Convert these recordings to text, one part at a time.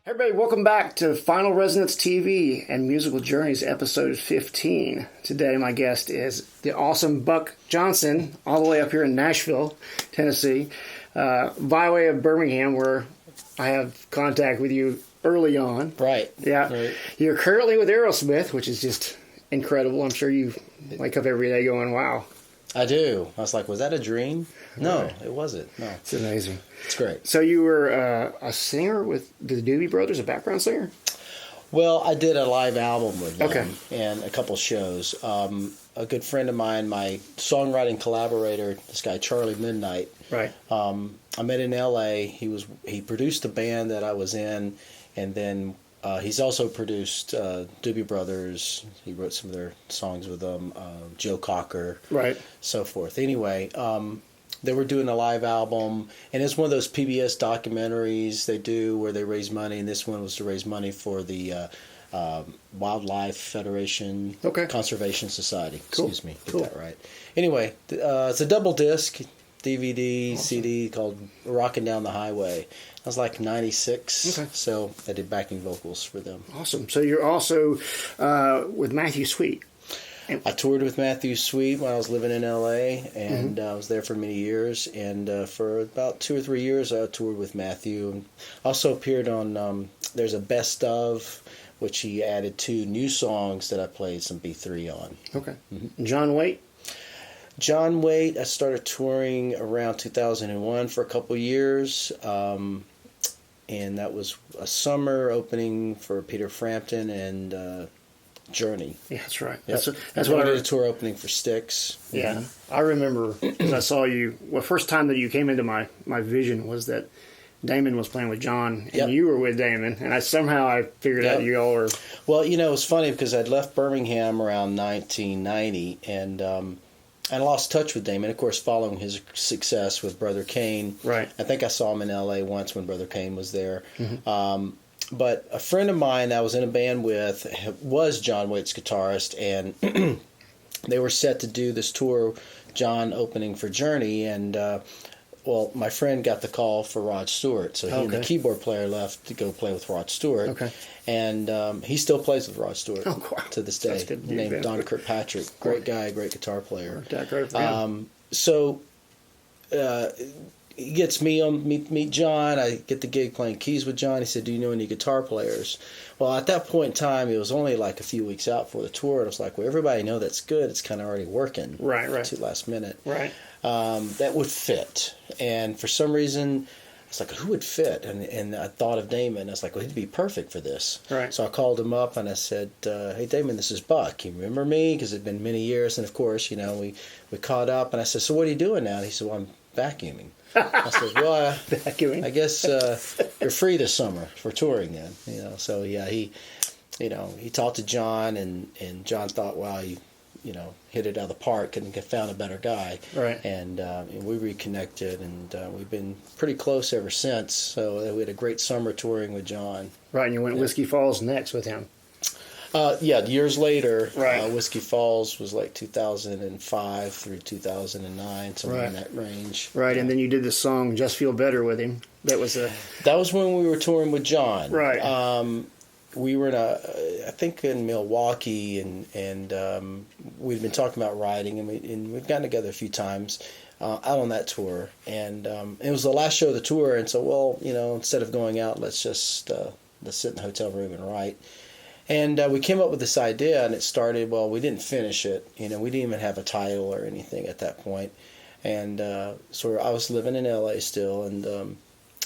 Everybody, welcome back to Final Resonance TV and Musical Journeys, episode 15. Today, my guest is the awesome Buck Johnson, all the way up here in Nashville, Tennessee, by way of Birmingham, where I have contact with you early on. Right. Yeah. Right. You're currently with Aerosmith, which is just incredible. I'm sure you wake up every day going, wow. I do. I was like, was that a dream? No, Right. it wasn't. No. It's amazing. It's great. So you were a singer with the Doobie Brothers, a background singer? Well, I did a live album with them Okay. and a couple shows. A good friend of mine, my songwriting collaborator, this guy Charlie Midnight, Right. I met in L.A. He produced the band that I was in, and then he's also produced Doobie Brothers. He wrote some of their songs with them, Joe Cocker, Right. so forth. Anyway, they were doing a live album, and it's one of those PBS documentaries they do where they raise money, and this one was to raise money for the Wildlife Federation Conservation Society. Cool. Excuse me, get that right. Anyway, it's a double disc DVD, awesome. CD called Rockin' Down the Highway. I was like 96, so I did backing vocals for them. Awesome. So you're also with Matthew Sweet. I toured with Matthew Sweet when I was living in L.A., and I was there for many years. And for about 2 or 3 years, I toured with Matthew. Also appeared on, there's a Best Of, which he added 2 new songs that I played some B3 on. Okay. Mm-hmm. John Waite? John Waite, I started touring around 2001 for a couple years. And that was a summer opening for Peter Frampton and Journey. Yeah, that's right. Yep. That's what I did a tour opening for Styx. Yeah, mm-hmm. I remember when I saw you. Well, first time that you came into my vision was that Damon was playing with John, and you were with Damon, and I figured out you all were. Well, it was funny because I'd left Birmingham around 1990, and I lost touch with Damon. Of course, following his success with Brother Kane. Right. I think I saw him in L.A. once when Brother Kane was there. Mm-hmm. But a friend of mine that I was in a band with was John Waite's guitarist, and they were set to do this tour, John opening for Journey, and my friend got the call for Rod Stewart, so he and the keyboard player left to go play with Rod Stewart. Okay. And he still plays with Rod Stewart to this day. Named Don Kirkpatrick, great guy, great guitar player. So he gets me on meet John. I get the gig playing keys with John. He said, "Do you know any guitar players?" Well, at that point in time, it was only like a few weeks out for the tour. And I was like, "Well, everybody know that's good. It's kind of already working." Right. To last minute. Right. That would fit. And for some reason, I was like, "Who would fit?" And I thought of Damon. I was like, "Well, he'd be perfect for this." Right. So I called him up and I said, "Hey, Damon, this is Buck. You remember me?" Because it'd been many years. And of course, we caught up. And I said, "So what are you doing now?" And he said, "Well, I'm vacuuming." I said, "Well, vacuuming. I guess you're free this summer for touring then." So yeah, he talked to John, and John thought, "Wow, he hit it out of the park and found a better guy." Right. And we reconnected, and we've been pretty close ever since. So we had a great summer touring with John. Right, and you went Whiskey Falls next with him. Years later, Whiskey Falls was like 2005 through 2009, somewhere in that range. Right, and then you did the song "Just Feel Better" with him. That was when we were touring with John. Right. We were I think in Milwaukee, and we'd been talking about writing, and we'd gotten together a few times out on that tour, and it was the last show of the tour, and so instead of going out, let's just let's sit in the hotel room and write. And we came up with this idea, and it started, we didn't finish it. We didn't even have a title or anything at that point. And so I was living in L.A. still, and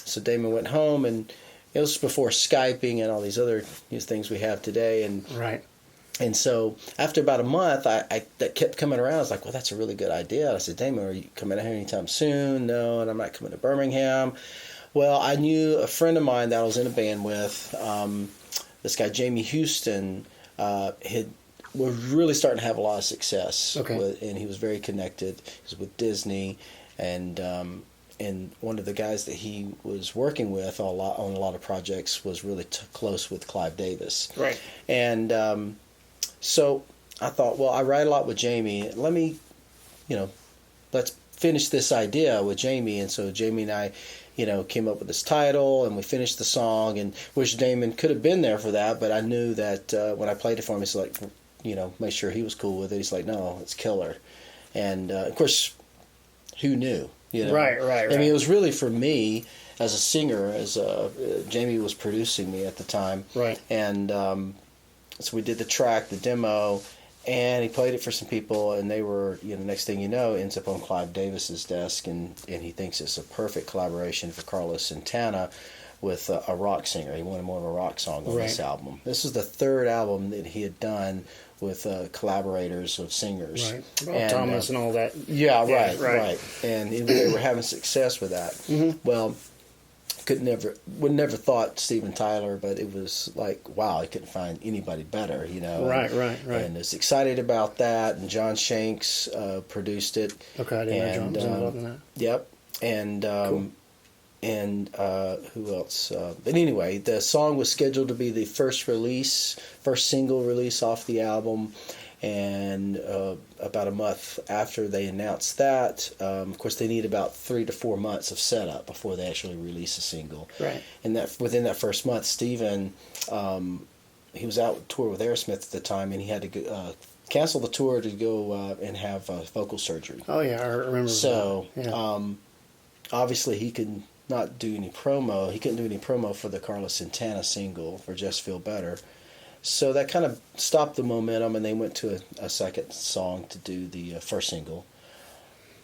so Damon went home, and it was before Skyping and all these other things we have today. And so after about a month, that kept coming around. I was like, well, that's a really good idea. I said, Damon, are you coming out here anytime soon? No, and I'm not coming to Birmingham. Well, I knew a friend of mine that I was in a band with, this guy, Jamie Houston, was really starting to have a lot of success. And he was very connected. He was with Disney, and one of the guys that he was working with on a lot of projects was really close with Clive Davis. Right. And so I thought, well, I write a lot with Jamie. Let me, let's finish this idea with Jamie. And so Jamie and I came up with this title, and we finished the song, and wish Damon could have been there for that, but I knew that when I played it for him, he's like, make sure he was cool with it. He's like, no, it's killer. And, of course, who knew? Right. I mean, it was really for me as a singer, Jamie was producing me at the time. Right. And so we did the track, the demo, and he played it for some people, and they were, next thing you know, ends up on Clive Davis's desk, and he thinks it's a perfect collaboration for Carlos Santana with a rock singer. He wanted more of a rock song on this album. This is the third album that he had done with collaborators of singers. Right. Bob Thomas and all that. Yeah, right. And they were having success with that. Mm-hmm. Well, would never thought Steven Tyler, but it was like, wow, I couldn't find anybody better, Right. And I was excited about that, and John Shanks produced it. Okay, I didn't know John was involved in that. Yep, and cool. And who else? But anyway, the song was scheduled to be the first single release off the album. And about a month after they announced that, of course, they need about 3 to 4 months of setup before they actually release a single. Right. And within that first month, Steven, he was out tour with Aerosmith at the time, and he had to cancel the tour to go and have vocal surgery. Oh yeah, I remember. So, yeah. Obviously, he could not do any promo. He couldn't do any promo for the Carlos Santana single for "Just Feel Better." So that kind of stopped the momentum, and they went to a second song to do the first single.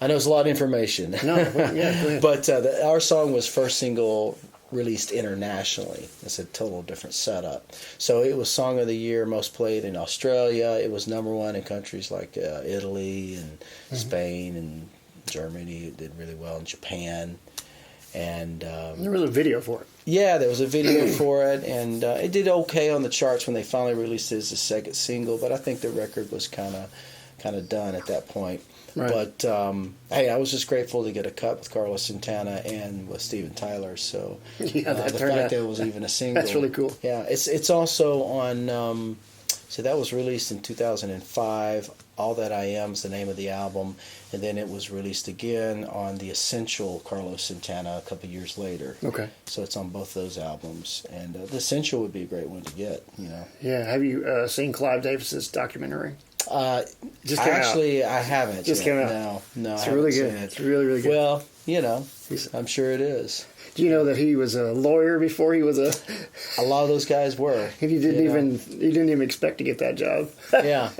I know it's a lot of information. No, yeah, go ahead. But our song was first single released internationally. It's a total different setup. So it was Song of the Year, most played in Australia. It was #1 in countries like Italy and Spain and Germany. It did really well in Japan. And there was a video for it. Yeah, there was a video for it, and it did okay on the charts when they finally released it as a second single. But I think the record was kind of done at that point. Right. But hey, I was just grateful to get a cut with Carlos Santana and with Steven Tyler. So yeah, the fact that it was even a single, that's really cool. Yeah, it's also on. So that was released in 2005. All That I Am is the name of the album. And then it was released again on The Essential Carlos Santana a couple years later. Okay. So it's on both those albums. And The Essential would be a great one to get, Yeah. Have you seen Clive Davis's documentary? Just actually, I haven't. Just yet. came out. No, it's really good. It's really, really good. Well, I'm sure it is. Do you know that he was a lawyer before he was a? A lot of those guys were. He didn't even expect to get that job. Yeah.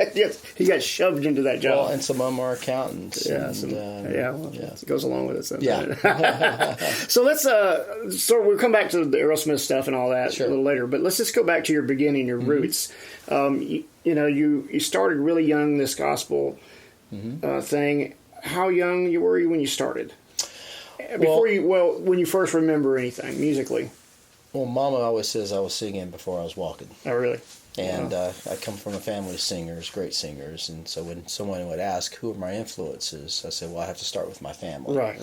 He got shoved into that job. Well, and some of them are accountants. Yeah. It goes along with it. So. Yeah. So let's so we'll come back to the Aerosmith stuff and all that a little later. But let's just go back to your beginning, your roots. You started really young, this gospel thing. How young were you when you started? When you first remember anything musically? Well, Mama always says I was singing before I was walking. Oh, really? And I come from a family of singers, great singers. And so when someone would ask, who are my influences? I said, well, I have to start with my family. Right.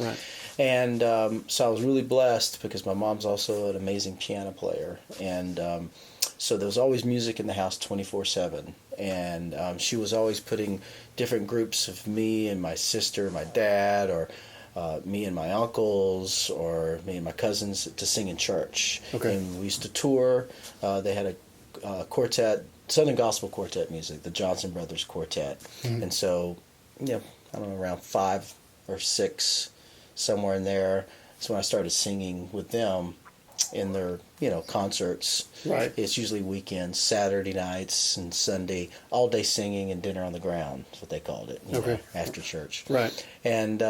And so I was really blessed because my mom's also an amazing piano player. And so there was always music in the house 24/7. And she was always putting different groups of me and my sister, my dad, or me and my uncles, or me and my cousins to sing in church. Okay. And we used to tour. They had a quartet, Southern Gospel Quartet music, the Johnson Brothers Quartet. Mm-hmm. And so, I don't know, around 5 or 6, somewhere in there, that's when I started singing with them in their, concerts. Right. It's usually weekends, Saturday nights and Sunday, all day singing and dinner on the ground. That's what they called it. After church. Right. And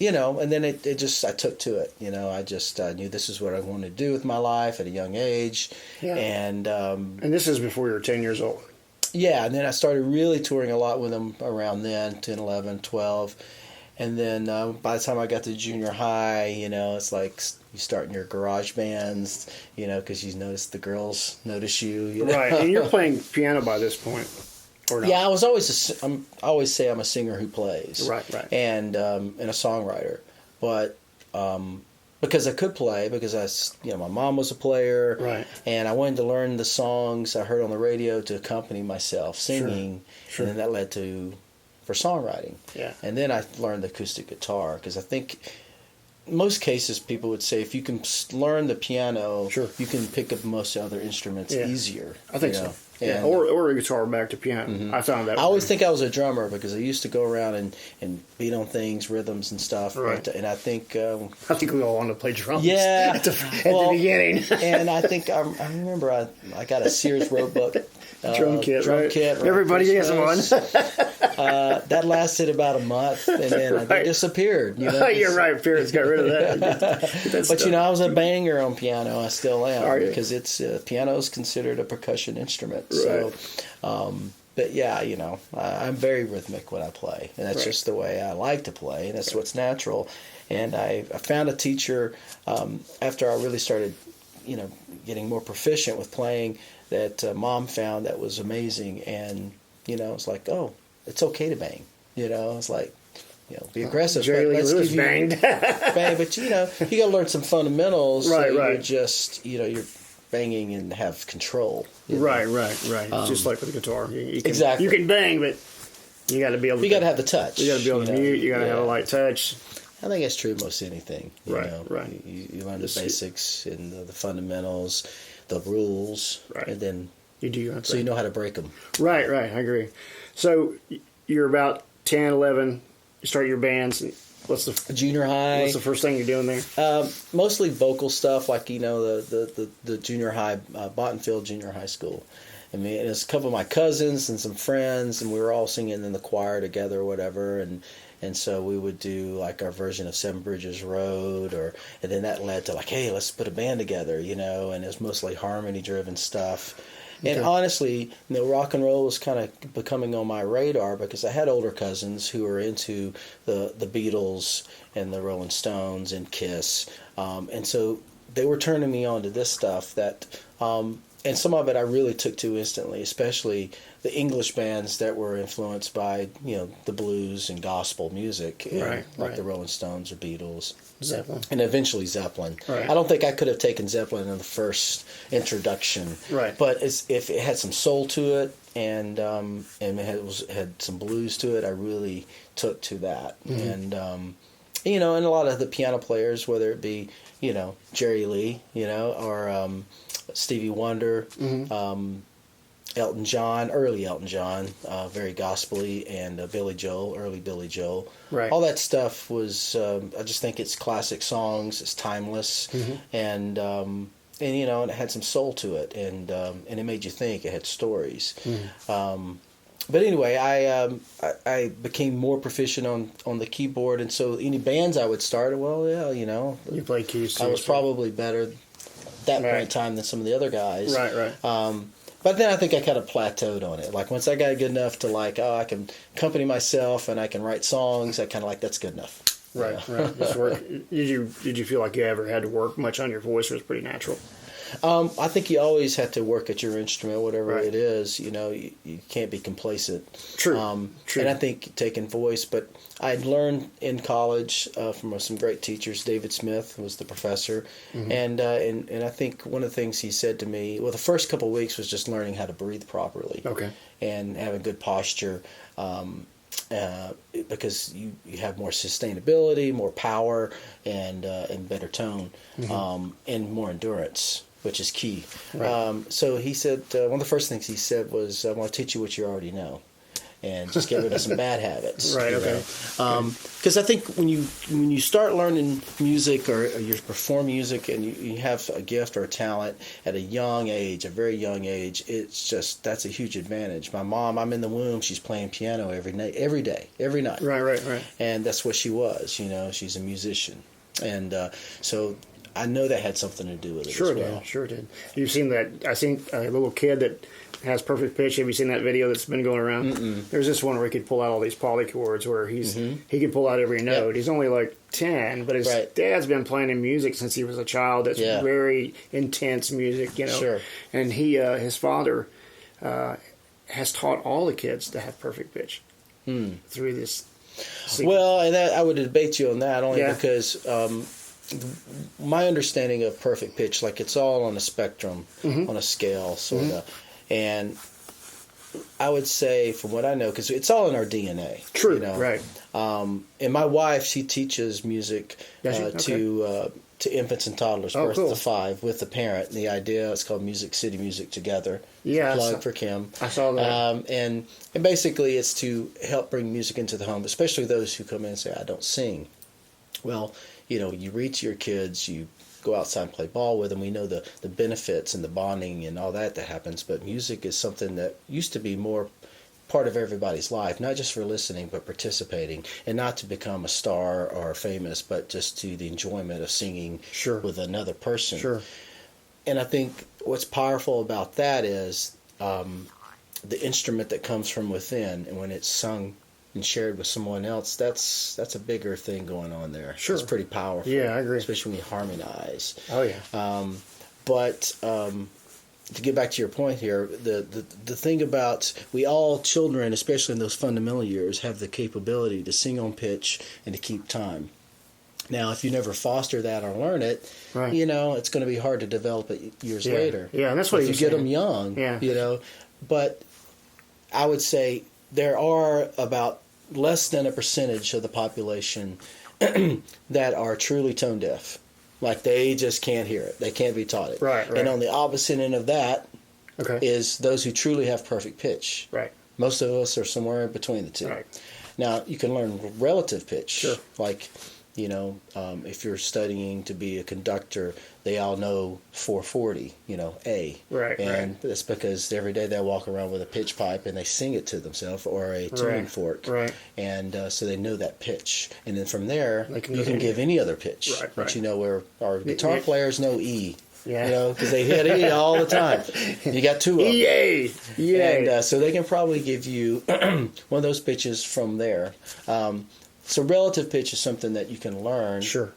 and then it just, I took to it. I just knew this is what I wanted to do with my life at a young age. Yeah. And this is before you were 10 years old. Yeah, and then I started really touring a lot with them around then, 10, 11, 12. And then by the time I got to junior high, it's like you start in your garage bands, because you notice the girls notice you. Right, and you're playing piano by this point. Or not? Yeah, I was always I always say I'm a singer who plays, right, and a songwriter, but because I could play, because my mom was a player, right, and I wanted to learn the songs I heard on the radio to accompany myself singing, sure. And then that led for songwriting, yeah, and then I learned the acoustic guitar because I think most cases, people would say if you can learn the piano, Sure. you can pick up most other instruments easier. I think so. Yeah, And, or a guitar back to piano. I found that. I always think I was a drummer because I used to go around and beat on things, rhythms and stuff. Right. And I think... I think we all wanted to play drums. Yeah. At the beginning. And I think I remember I got a Sears Roebuck drum kit, right? Everybody has one. That lasted about a month, and then they disappeared. You're right. Parents got rid of that. But I was a banger on piano. I still am. Are you? Because it's piano is considered a percussion instrument. Right. So, but yeah, I'm very rhythmic when I play, and that's just the way I like to play, and that's what's natural. And I found a teacher after I really started, getting more proficient with playing that Mom found that was amazing, and it's like, oh, it's okay to bang. It's like, be aggressive. Jerry Lee Lewis banged. Bang, but you got to learn some fundamentals. Right, so right. You're just, you're banging and have control. Right. Just like with the guitar, you can, exactly. You can bang, but you got to be able. You got to have the touch. You got to be able to mute. You got to have a light touch. I think that's true of most anything. Right. You learn the basics and the fundamentals, the rules, and then you do your own so thing. you know how to break them. Right. I agree. So you're about 10, 11. You start your bands. What's the junior high? What's the first thing you're doing there? Mostly vocal stuff, like the junior high, Bottenfield Junior High School. I mean, it was a couple of my cousins and some friends, and we were all singing in the choir together or whatever, and so we would do like our version of Seven Bridges Road, and then that led to like, hey, let's put a band together, and it was mostly harmony driven stuff. And honestly, rock and roll was kind of becoming on my radar because I had older cousins who were into the Beatles and the Rolling Stones and Kiss, and so they were turning me on to this stuff that, and some of it I really took to instantly, especially the English bands that were influenced by the blues and gospel music, like the Rolling Stones or Beatles. Zeppelin. And eventually Zeppelin. Right. I don't think I could have taken Zeppelin in the first introduction. Right. But if it had some soul to it and it had some blues to it, I really took to that. Mm-hmm. And and a lot of the piano players, whether it be Jerry Lee, or Stevie Wonder, Elton John, early Elton John, very gospel-y, and Billy Joel, early Billy Joel. Right. All that stuff was, I just think it's classic songs, it's timeless, and it had some soul to it, and it made you think, it had stories. But anyway, I became more proficient on the keyboard, and so any bands I would start, You play keys too. I was probably better at that point in time than some of the other guys. Right. But then I think I kind of plateaued on it. Like once I got good enough to I can accompany myself and I can write songs, I kind of that's good enough. Right. Just work. Did you feel like you ever had to work much on your voice, or was it pretty natural? I think you always have to work at your instrument, whatever it is. You can't be complacent. True. True. And I think taking voice, but I'd learned in college from some great teachers. David Smith was the professor, and I think one of the things he said to me, the first couple of weeks was just learning how to breathe properly. Okay. And having good posture. Because you have more sustainability, more power, and better tone, and more endurance, which is key. Right. So he said one of the first things he said was, "I want to teach you what you already know, and just get rid of some bad habits." Right. Okay. Because I think when you start learning music or you perform music and you have a gift or a talent at a very young age, that's a huge advantage. My mom, I'm in the womb, she's playing piano every night. Right. And that's what she was. She's a musician, and so I know that had something to do with it. Sure as well. did. Sure did. You've seen that? I seen a little kid that has perfect pitch. Have you seen that video that's been going around? Mm-mm. There's this one where he could pull out all these polychords where he can pull out every note. Yep. He's only like 10, but his dad's been playing in music since he was a child. That's very intense music, Sure. And his father has taught all the kids to have perfect pitch through this sequence. Well, and I would debate you on that only because my understanding of perfect pitch, like it's all on a spectrum, on a scale, sort of. And I would say, from what I know, because it's all in our DNA. True, you know? right. And my wife, she teaches music to infants and toddlers, birth cool. to 5, with the parent. And the idea, it's called Music City Music Together. Yeah, Plug for Kim. I saw that. And basically, it's to help bring music into the home, especially those who come in and say, I don't sing. Well, you know, you reach your kids, you go outside and play ball with them. We know the benefits and the bonding and all that happens, but music is something that used to be more part of everybody's life, not just for listening, but participating, and not to become a star or famous, but just to the enjoyment of singing with another person. Sure. And I think what's powerful about that is the instrument that comes from within, and when it's sung and shared with someone else, that's a bigger thing going on there. Sure. It's pretty powerful. Yeah, I agree. Especially when you harmonize. Oh, yeah. But to get back to your point here, the thing about, we all, children, especially in those fundamental years, have the capability to sing on pitch and to keep time. Now, if you never foster that or learn it, you know, it's going to be hard to develop it years later. Yeah, and that's what if you get them young, you know. But I would say there are about less than a percentage of the population that are truly tone deaf. Like, they just can't hear it. They can't be taught it. Right. And on the opposite end of that is those who truly have perfect pitch. Right. Most of us are somewhere in between the two. Right. Now, you can learn relative pitch. Sure. Like, you know, if you're studying to be a conductor, they all know 440, you know, A. Right. And that's because every day they walk around with a pitch pipe and they sing it to themselves, or a tuning fork. Right. And so they know that pitch. And then from there, you can give any other pitch. Right. But you know, where our guitar players know E. Yeah. You know, because they hit E all the time. You got 2 of them. EA. And so they can probably give you one of those pitches from there. So relative pitch is something that you can learn. Sure.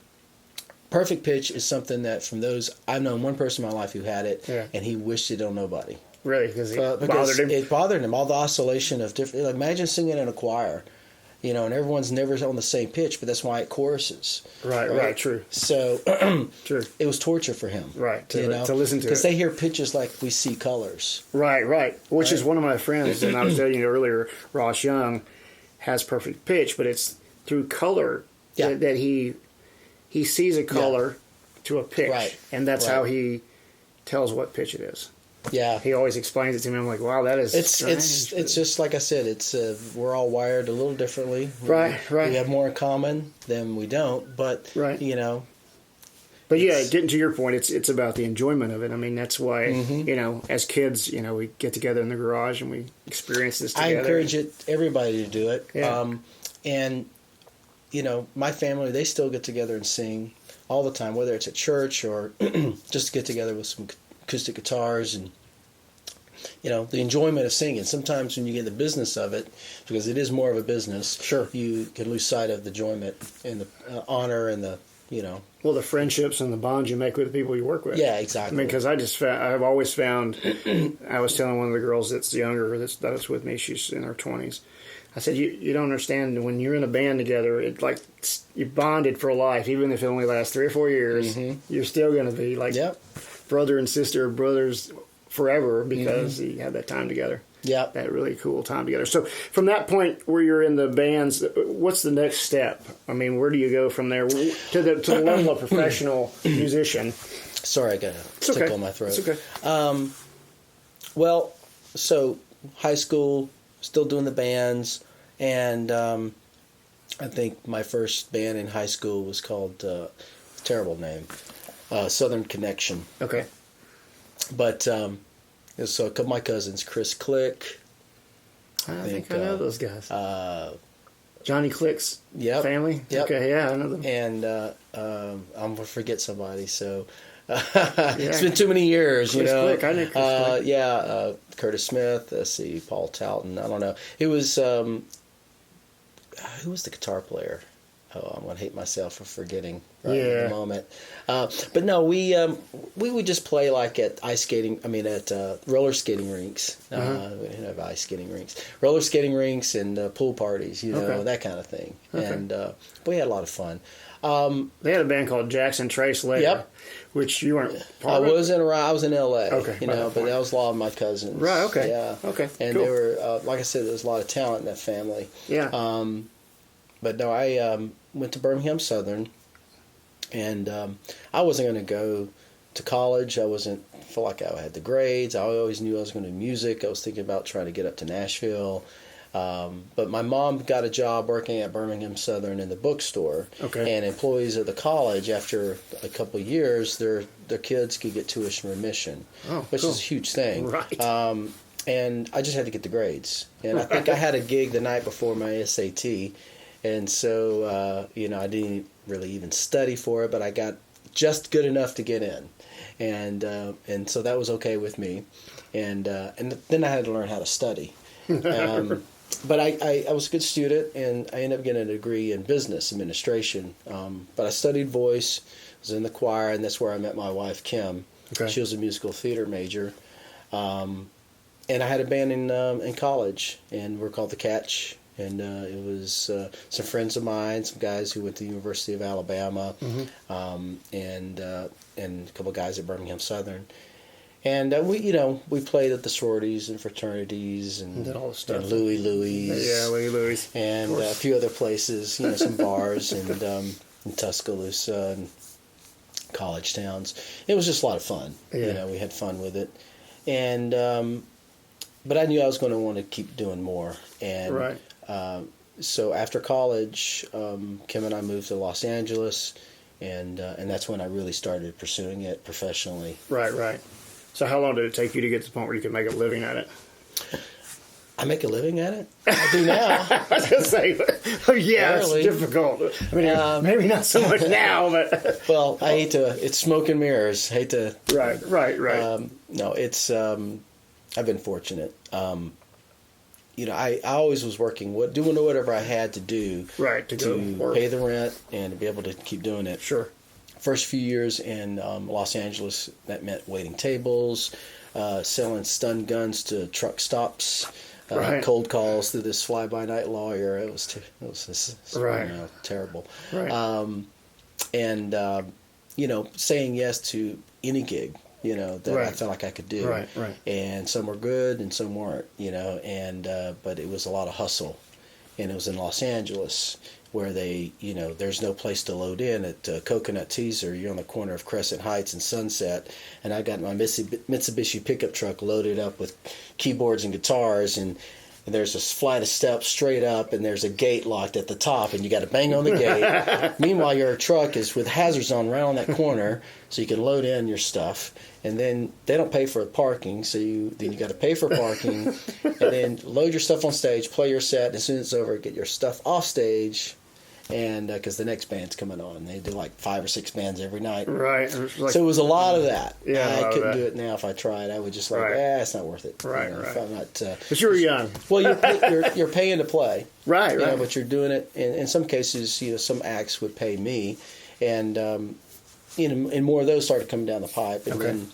Perfect pitch is something that, from those, I've known one person in my life who had it, and he wished it on nobody. Really? Because bothered him? It bothered him. All the oscillation of different, like, imagine singing in a choir, you know, and everyone's never on the same pitch, but that's why it choruses. Right, true. So true. It was torture for him. Right, to listen to it. Because they hear pitches like we see colors. Right. Which is one of my friends, and I was telling you earlier, Ross Young, has perfect pitch, but it's through color that he sees a color to a pitch, and that's how he tells what pitch it is. Yeah, he always explains it to me. I'm like, wow, that is it's just like I said. It's we're all wired a little differently. Right. We have more in common than we don't, but you know. But yeah, getting to your point, it's about the enjoyment of it. I mean, that's why you know, as kids, you know, we get together in the garage and we experience this together. I encourage everybody to do it. Yeah. And you know, my family, they still get together and sing all the time, whether it's at church or just get together with some acoustic guitars, and you know, the enjoyment of singing. Sometimes when you get in the business of it, because it is more of a business, you can lose sight of the enjoyment and the honor and the, you know, well, the friendships and the bonds you make with the people you work with. Yeah, exactly. I mean, because I've always found, I was telling one of the girls that's younger that's with me, she's in her 20s. I said, you don't understand, when you're in a band together, it's like you bonded for life, even if it only lasts 3 or 4 years. You're still going to be like brother and sister, brothers forever, because you have that time together. Yeah, that really cool time together. So from that point where you're in the bands, what's the next step? I mean, where do you go from there to the level of professional musician? Sorry, I got a tickle in my throat. It's okay. Well, so high school, still doing the bands, and I think my first band in high school was called, terrible name, Southern Connection. Okay. But so a couple of my cousins, Chris Click. I think I know those guys. Johnny Click's family? Yep. Okay, yeah, I know them. And I'm going to forget somebody, so it's been too many years, Chris you know. Click, I know Chris Click. Curtis Smith, let's see, Paul Talton, I don't know. It was, who was the guitar player? I'm going to hate myself for forgetting at the moment. But no, we would just play like at roller skating rinks. We didn't have ice skating rinks. Roller skating rinks and pool parties, that kind of thing. Okay. And we had a lot of fun. They had a band called Jackson Trace later, yep. which you weren't part of? I was in L.A., okay, but that was a lot of my cousins. Right, okay. Yeah. Okay, and cool. they were, like I said, there was a lot of talent in that family. Yeah. But no, I went to Birmingham Southern, and I wasn't going to go to college. I feel like I had the grades. I always knew I was going to do music. I was thinking about trying to get up to Nashville. But my mom got a job working at Birmingham Southern in the bookstore. Okay. And employees of the college, after a couple of years, their kids could get tuition remission, which is a huge thing. Right. And I just had to get the grades. And I think I had a gig the night before my SAT. And so, I didn't really even study for it, but I got just good enough to get in. And so that was okay with me. And then I had to learn how to study. But I was a good student, and I ended up getting a degree in business administration. But I studied voice, was in the choir, and that's where I met my wife, Kim. Okay. She was a musical theater major. And I had a band in college, and we're called The Catch. And it was some friends of mine, some guys who went to the University of Alabama, and a couple of guys at Birmingham Southern. And we played at the sororities and fraternities and all the stuff. And Louie Louie's. Yeah, Louie Louie's. And a few other places, some bars and in Tuscaloosa and college towns. It was just a lot of fun. Yeah. We had fun with it. And but I knew I was going to want to keep doing more. And right. So after college, Kim and I moved to Los Angeles, and that's when I really started pursuing it professionally. Right. So how long did it take you to get to the point where you could make a living at it? I make a living at it? I do now. I was going to say, it's difficult. I mean, maybe not so much now, but... Well, it's smoke and mirrors. Hate to... Right. No, it's... I've been fortunate. I always was working, doing whatever I had to do to pay the rent and to be able to keep doing it. Sure. First few years in Los Angeles, that meant waiting tables, selling stun guns to truck stops, cold calls to this fly-by-night lawyer. It was terrible. Right. Saying yes to any gig. That I felt like I could do. Right. And some were good and some weren't, but it was a lot of hustle. And it was in Los Angeles where there's no place to load in at Coconut Teaser. You're on the corner of Crescent Heights and Sunset. And I got my Mitsubishi pickup truck loaded up with keyboards and guitars, and there's a flight of steps straight up, and there's a gate locked at the top, and you got to bang on the gate. Meanwhile, your truck is with hazards on right on that corner, so you can load in your stuff. And then they don't pay for parking, so then you got to pay for parking, and then load your stuff on stage, play your set, and as soon as it's over, get your stuff off stage. And because the next band's coming on, they do like 5 or 6 bands every night. Right. So it was a lot of that. Yeah, I couldn't do it now if I tried. I would just it's not worth it. Right. If I'm not. But you were young. Well, you're paying to play. Right. But you're doing it. In some cases, some acts would pay me, and and more of those started coming down the pipe. And then,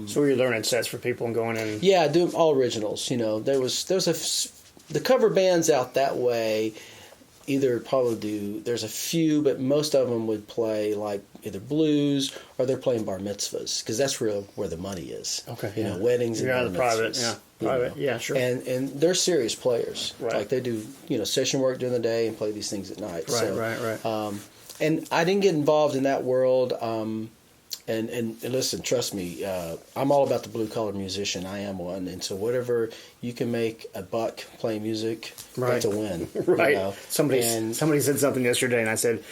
so were you learning sets for people and going in? Yeah, doing all originals. The cover bands out that way. There's a few, but most of them would play like either blues or they're playing bar mitzvahs, because that's where the money is. Okay. Weddings and bar mitzvahs. Private. Yeah, sure. And they're serious players. Right. Like they do, session work during the day and play these things at night. Right. And I didn't get involved in that world. And listen, trust me, I'm all about the blue-collar musician. I am one. And so whatever you can make a buck playing music, that's a win. Right. Somebody said something yesterday, and I said,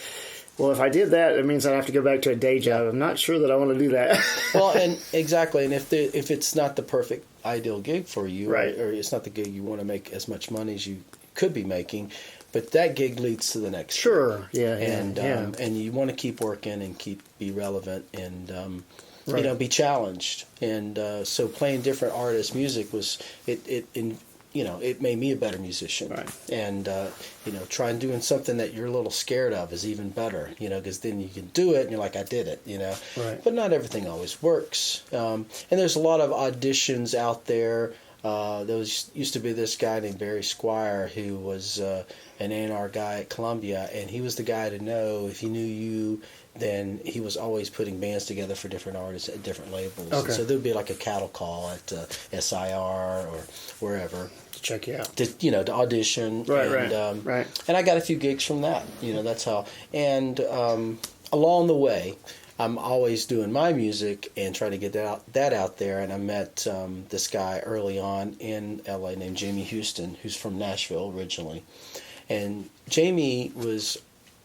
well, if I did that, it means I'd have to go back to a day job. I'm not sure that I want to do that. Well, and exactly. And if it's not the perfect ideal gig for you, right, or it's not the gig you want to make as much money as you could be making, but that gig leads to the next. Sure. Gig. And you want to keep working and be relevant and be challenged. And so playing different artists' music was it made me a better musician. Right. And, trying doing something that you're a little scared of is even better, because then you can do it and you're like, I did it, Right. But not everything always works. And there's a lot of auditions out there. There used to be this guy named Barry Squire who was an A&R guy at Columbia, and he was the guy to know. If he knew you, then he was always putting bands together for different artists at different labels. Okay. And so there'd be like a cattle call at SIR or wherever. To check you out. To audition. Right, and, right. And I got a few gigs from that. That's how. And along the way, I'm always doing my music and trying to get that out there. And I met this guy early on in LA named Jamie Houston, who's from Nashville originally. And Jamie was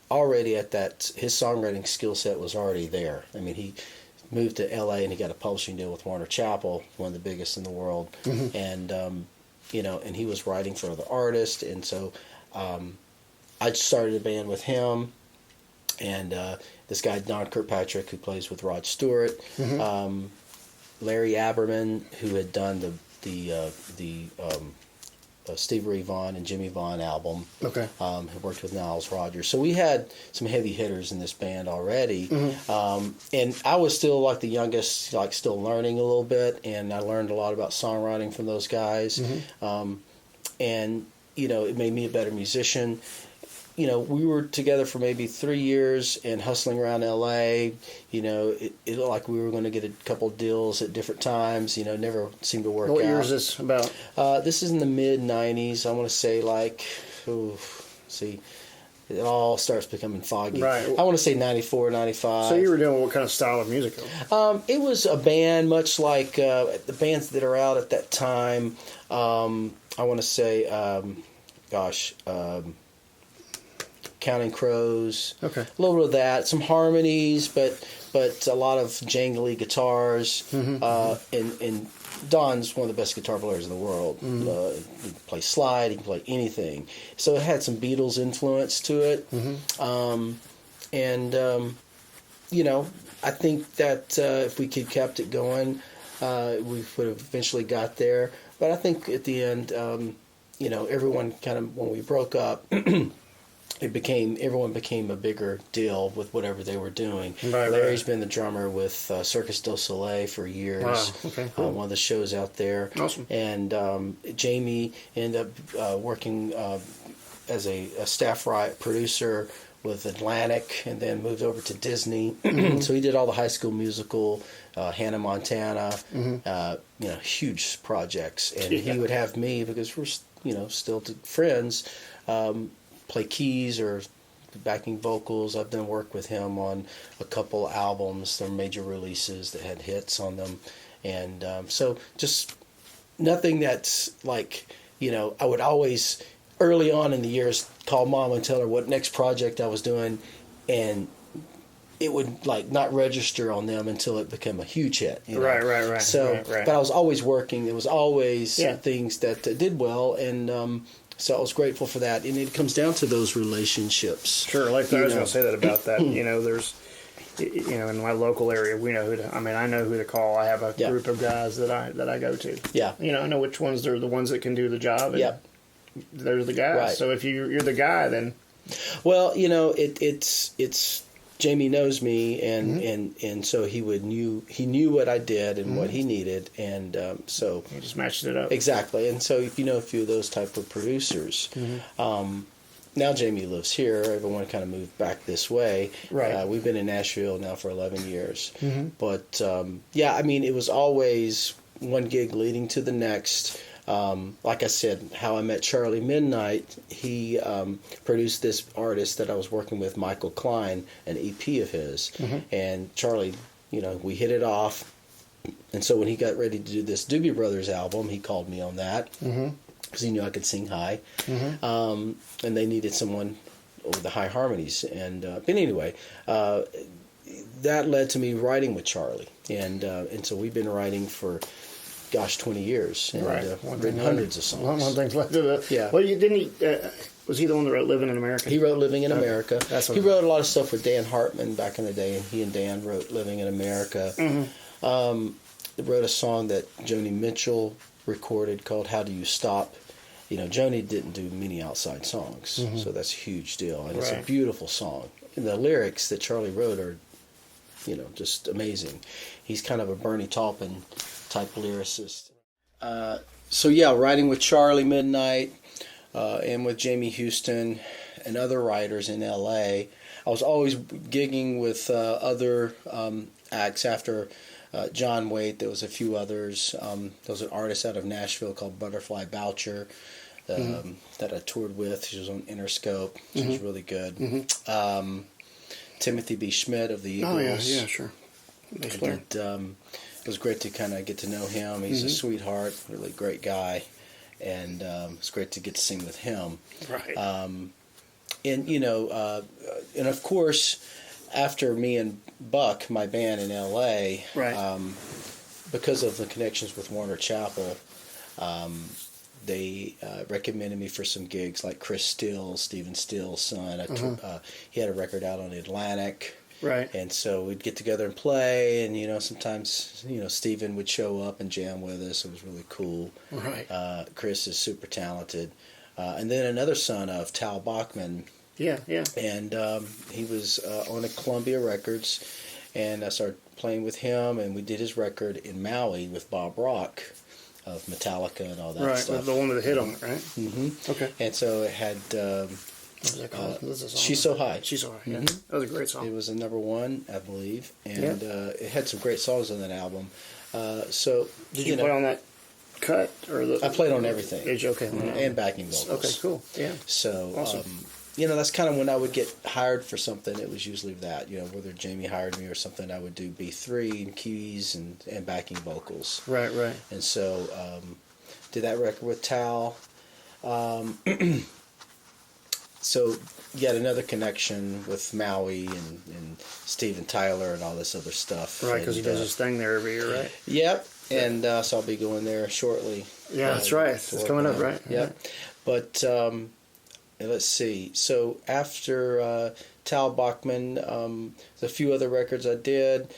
already at that, his songwriting skill set was already there. I mean, he moved to LA and he got a publishing deal with Warner Chappell, one of the biggest in the world. Mm-hmm. And, and he was writing for other artists. And so I started a band with him. And this guy, Don Kirkpatrick, who plays with Rod Stewart, mm-hmm. Larry Aberman, who had done the Steve Ray Vaughan and Jimmy Vaughan album. Okay. Had worked with Niles Rodgers. So we had some heavy hitters in this band already. Mm-hmm. And I was still like the youngest, like still learning a little bit. And I learned a lot about songwriting from those guys. Mm-hmm. And, it made me a better musician. We were together for maybe 3 years and hustling around L.A. It looked like we were going to get a couple deals at different times. Never seemed to work out. What year is this about? This is in the mid-'90s. I want to say it all starts becoming foggy. Right. I want to say 94, 95. So you were doing what kind of style of music? It was a band much like the bands that are out at that time. I want to say, Counting Crows. Okay. A little bit of that, some harmonies, but a lot of jangly guitars. Mm-hmm. And Don's one of the best guitar players in the world. Mm-hmm. He can play slide, he can play anything. So it had some Beatles influence to it. Mm-hmm. I think that if we could kept it going, we would have eventually got there. But I think at the end, everyone kind of, when we broke up, everyone became a bigger deal with whatever they were doing. Right, Larry's been the drummer with Circus du Soleil for years. Wow. Okay, cool. One of the shows out there. Awesome. And Jamie ended up working as a staff producer with Atlantic, and then moved over to Disney. Mm-hmm. So he did all the High School Musical, Hannah Montana, mm-hmm. Huge projects. And he would have me, because we're still friends, play keys or backing vocals. I've done work with him on a couple albums, some major releases that had hits on them. And so just nothing that's like, I would always, early on in the years, call Mom and tell her what next project I was doing, and it would not register on them until it became a huge hit. Right. So, right. But I was always working. There was always things that did well, and so I was grateful for that. And it comes down to those relationships. Sure, I was going to say that about that. There's, in my local area, we know I know who to call. I have a group of guys that I go to. Yeah. I know which ones are the ones that can do the job. And they're the guys. Right. So if you're the guy, then. Well, it's Jamie knows me, and so he knew what I did and what he needed, and so he just matched it up exactly. And so if a few of those type of producers, now Jamie lives here. Everyone kind of moved back this way. Right. We've been in Nashville now for 11 years, but it was always one gig leading to the next. Like I said, how I met Charlie Midnight, he produced this artist that I was working with, Michael Klein, an EP of his. Mm-hmm. And Charlie, we hit it off. And so when he got ready to do this Doobie Brothers album, he called me on that because he knew I could sing high. Mm-hmm. And they needed someone with the high harmonies. And but anyway, that led to me writing with Charlie. And so we've been writing for 20 years, and written hundreds of songs. One thing led to that. Yeah. Well, was he the one that wrote "Living in America"? He wrote "Living in America." He wrote a lot of stuff with Dan Hartman back in the day, and he and Dan wrote "Living in America." Mm-hmm. They wrote a song that Joni Mitchell recorded called "How Do You Stop." Joni didn't do many outside songs, so that's a huge deal, and it's a Right. beautiful song. And the lyrics that Charlie wrote are, just amazing. He's kind of a Bernie Taupin type lyricist. So yeah, writing with Charlie Midnight and with Jamie Houston and other writers in L.A. I was always gigging with other acts after John Waite. There was a few others. There was an artist out of Nashville called Butterfly Boucher that I toured with. She was on Interscope. She was really good. Timothy B. Schmidt of the Eagles. Oh, yeah, sure. Bass player. It was great to kind of get to know him. He's a sweetheart, really great guy, and it's great to get to sing with him. Right. And of course, after me and Buck, my band in L.A., Right. because of the connections with Warner Chappell, they recommended me for some gigs like Chris Steele, Stephen Steele's son. He had a record out on Atlantic. Right. And so we'd get together and play, and sometimes Stephen would show up and jam with us. It was really cool. Right. Chris is super talented, and then another son of Tal Bachman. Yeah. And he was on a Columbia Records, and I started playing with him, and we did his record in Maui with Bob Rock of Metallica and all that Right. stuff. The one with the hit on it, right? Mm-hmm. Okay. And so it had What was that called? This is a song. She's So High. She's So High. Yeah. That was a great song. It was a number one, I believe, and it had some great songs on that album. So Did you play on that cut or the? I played on everything. Did you? Okay. And backing vocals. Okay. Cool. Yeah. So Awesome. that's kind of when I would get hired for something. It was usually that, whether Jamie hired me or something, I would do B3 and keys and backing vocals. Right. And so did that record with Tal. So yet another connection with Maui and Steven Tyler and all this other stuff. Right, because he does his thing there every year, right? Yep, and so I'll be going there shortly. Yeah, that's right. It's coming up, right? Yep. But let's see. So after Tal Bachman, there's a few other records I did.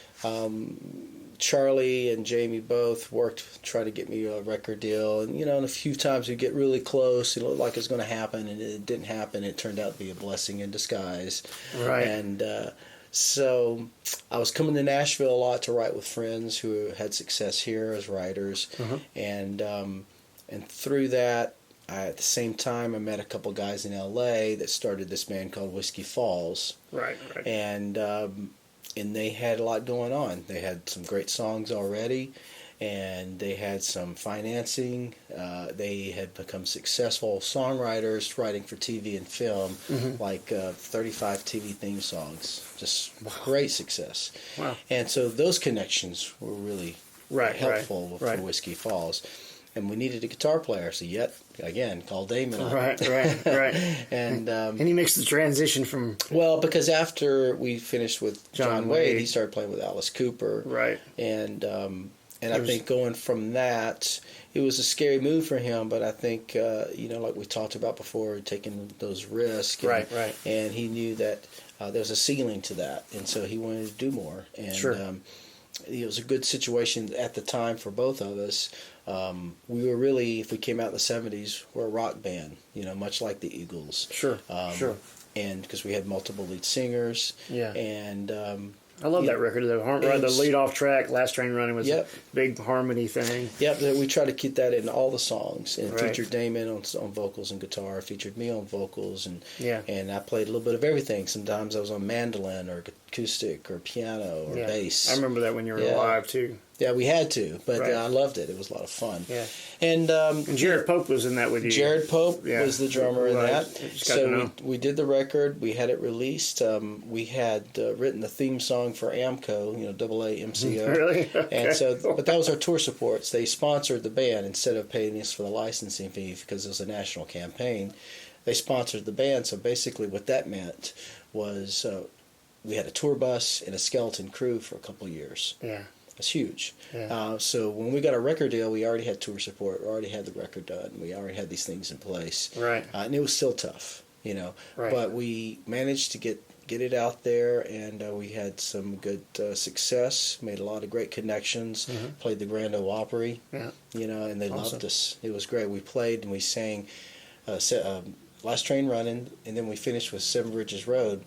Charlie and Jamie both worked, tried to get me a record deal, and and a few times we get really close. It looked like it was going to happen, and it didn't happen. It turned out to be a blessing in disguise. Right. And so I was coming to Nashville a lot to write with friends who had success here as writers, and through that, at the same time, I met a couple guys in L.A. that started this band called Whiskey Falls. Right. And they had a lot going on. They had some great songs already, and they had some financing. They had become successful songwriters writing for TV and film, like 35 TV theme songs. Just great success. Wow. And so those connections were really helpful for Whiskey Falls. And we needed a guitar player, so again, called Damon up. Right. And he makes the transition from... Well, because after we finished with John Wade, Wade, he started playing with Alice Cooper. Right. And I think going from that, it was a scary move for him, but I think, like we talked about before, taking those risks. And, Right. And he knew that there was a ceiling to that, and so he wanted to do more. And Sure. It was a good situation at the time for both of us. We were really, if we came out in the 70s, we're a rock band, much like the Eagles. Sure. And because we had multiple lead singers. Yeah. And I love that record. The lead off track, Last Train Running, was a big harmony thing. Yep, we try to keep that in all the songs. And Right. featured Damon on vocals and guitar, featured me on vocals, and Yeah. and I played a little bit of everything. Sometimes I was on mandolin or acoustic or piano or bass. I remember that when you were alive, too. Yeah, we had to, but Right. I loved it. It was a lot of fun. Yeah. And Jared Pope was in that with you. Jared Pope was the drummer in that. Just got to know. So we did the record. We had it released. We had written the theme song for AMCO, AA MCO. Really? Okay. And so, but that was our tour supports. They sponsored the band instead of paying us for the licensing fee because it was a national campaign. They sponsored the band. So basically, what that meant was we had a tour bus and a skeleton crew for a couple of years. Yeah. That's huge. Yeah. So when we got a record deal, we already had tour support. We already had the record done. We already had these things in place. Right. And it was still tough, Right. But we managed to get get it out there, and we had some good success. Made a lot of great connections. Played the Grand Ole Opry, and they loved us. It was great. We played and we sang Last Train Running, and then we finished with Seven Bridges Road,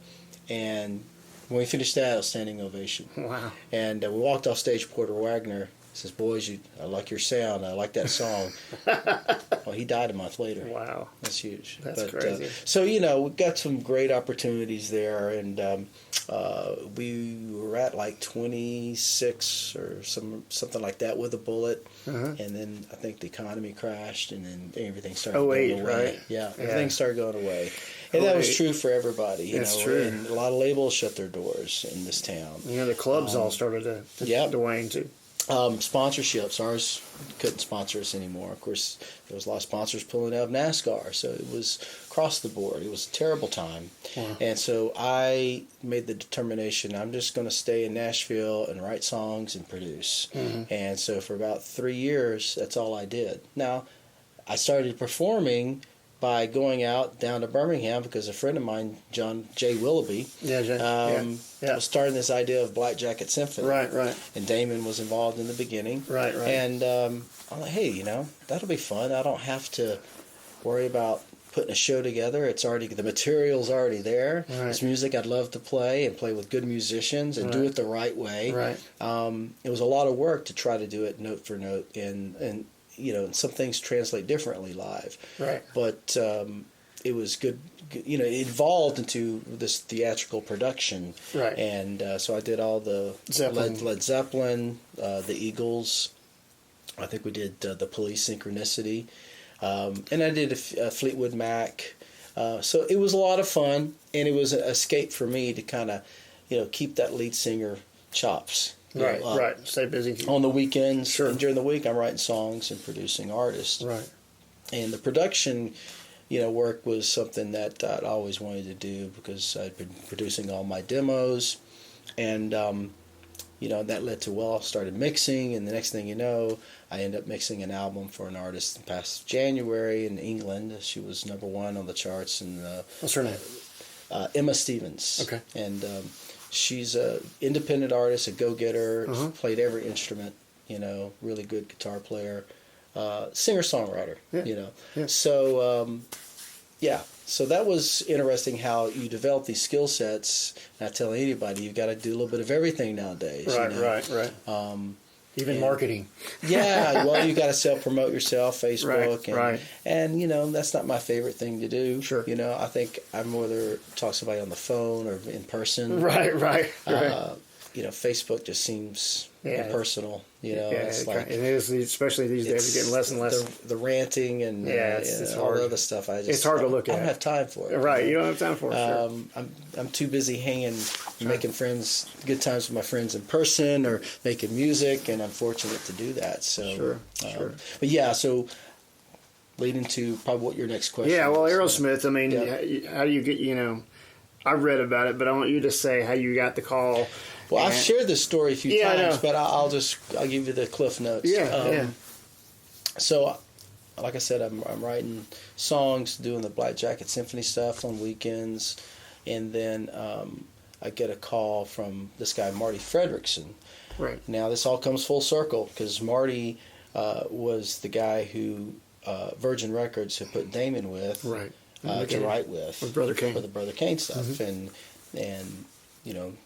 and when we finished that, it was standing ovation. Wow! And we walked off stage. Porter Wagner says, "Boys, I like your sound. I like that song." Well, he died a month later. Wow. That's huge. That's crazy. So, we've got some great opportunities there, and we were at like 26 or something like that with a bullet, and then I think the economy crashed, and then everything started going away. Right? Yeah, everything started going away. And that was true for everybody. It's true. And a lot of labels shut their doors in this town. The clubs all started to wane too. Sponsorships. Ours couldn't sponsor us anymore. Of course, there was a lot of sponsors pulling out of NASCAR, so it was across the board. It was a terrible time. Wow. And so I made the determination, I'm just going to stay in Nashville and write songs and produce. And so for about 3 years, that's all I did. Now, I started performing by going out down to Birmingham because a friend of mine, John J. Willoughby, was starting this idea of Black Jacket Symphony. Right. And Damon was involved in the beginning. Right. And I'm like, hey, that'll be fun. I don't have to worry about putting a show together. It's already, the material's already there. Right. It's music I'd love to play and play with good musicians and do it the right way. Right. It was a lot of work to try to do it note for note, and some things translate differently live. Right. But it was good. It evolved into this theatrical production. Right. And so I did all the Led Zeppelin, the Eagles. I think we did the Police, Synchronicity. And I did a Fleetwood Mac. So it was a lot of fun, and it was an escape for me to kind of, keep that lead singer chops. Right. Stay busy. On the weekends, sure. And during the week, I'm writing songs and producing artists. Right. And the production, work was something that I'd always wanted to do because I'd been producing all my demos, and that led to I started mixing, and the next thing you know, I ended up mixing an album for an artist in past January in England. She was #1 on the charts, and what's her name? Emma Stevens. Okay. And she's an independent artist, a go-getter, played every instrument, really good guitar player, singer-songwriter, So, so that was interesting how you develop these skill sets. Not telling anybody, you've got to do a little bit of everything nowadays. Right. Even marketing. Yeah, well, you got to self-promote yourself, Facebook, and that's not my favorite thing to do. Sure. I think I'd rather talk to somebody on the phone or in person. Right. Facebook just seems impersonal. It's like it is, especially these days. It's getting less and less. The ranting and it's all the other stuff. It's hard to look at. I don't have time for it. Right, you don't have time for it. Sure. I'm too busy hanging, making good times with my friends in person, or making music, and I'm fortunate to do that. So sure. But so leading to probably what your next question. Yeah, well, Aerosmith. I mean, how do you get? I've read about it, but I want you to say how you got the call. Well, I've shared this story a few times, but I'll give you the cliff notes. So, like I said, I'm writing songs, doing the Black Jacket Symphony stuff on weekends, and then I get a call from this guy Marty Fredrickson. Right. Now this all comes full circle because Marty was the guy who Virgin Records had put Damon with. Right. To write with Brother Kane for the Brother Kane stuff, and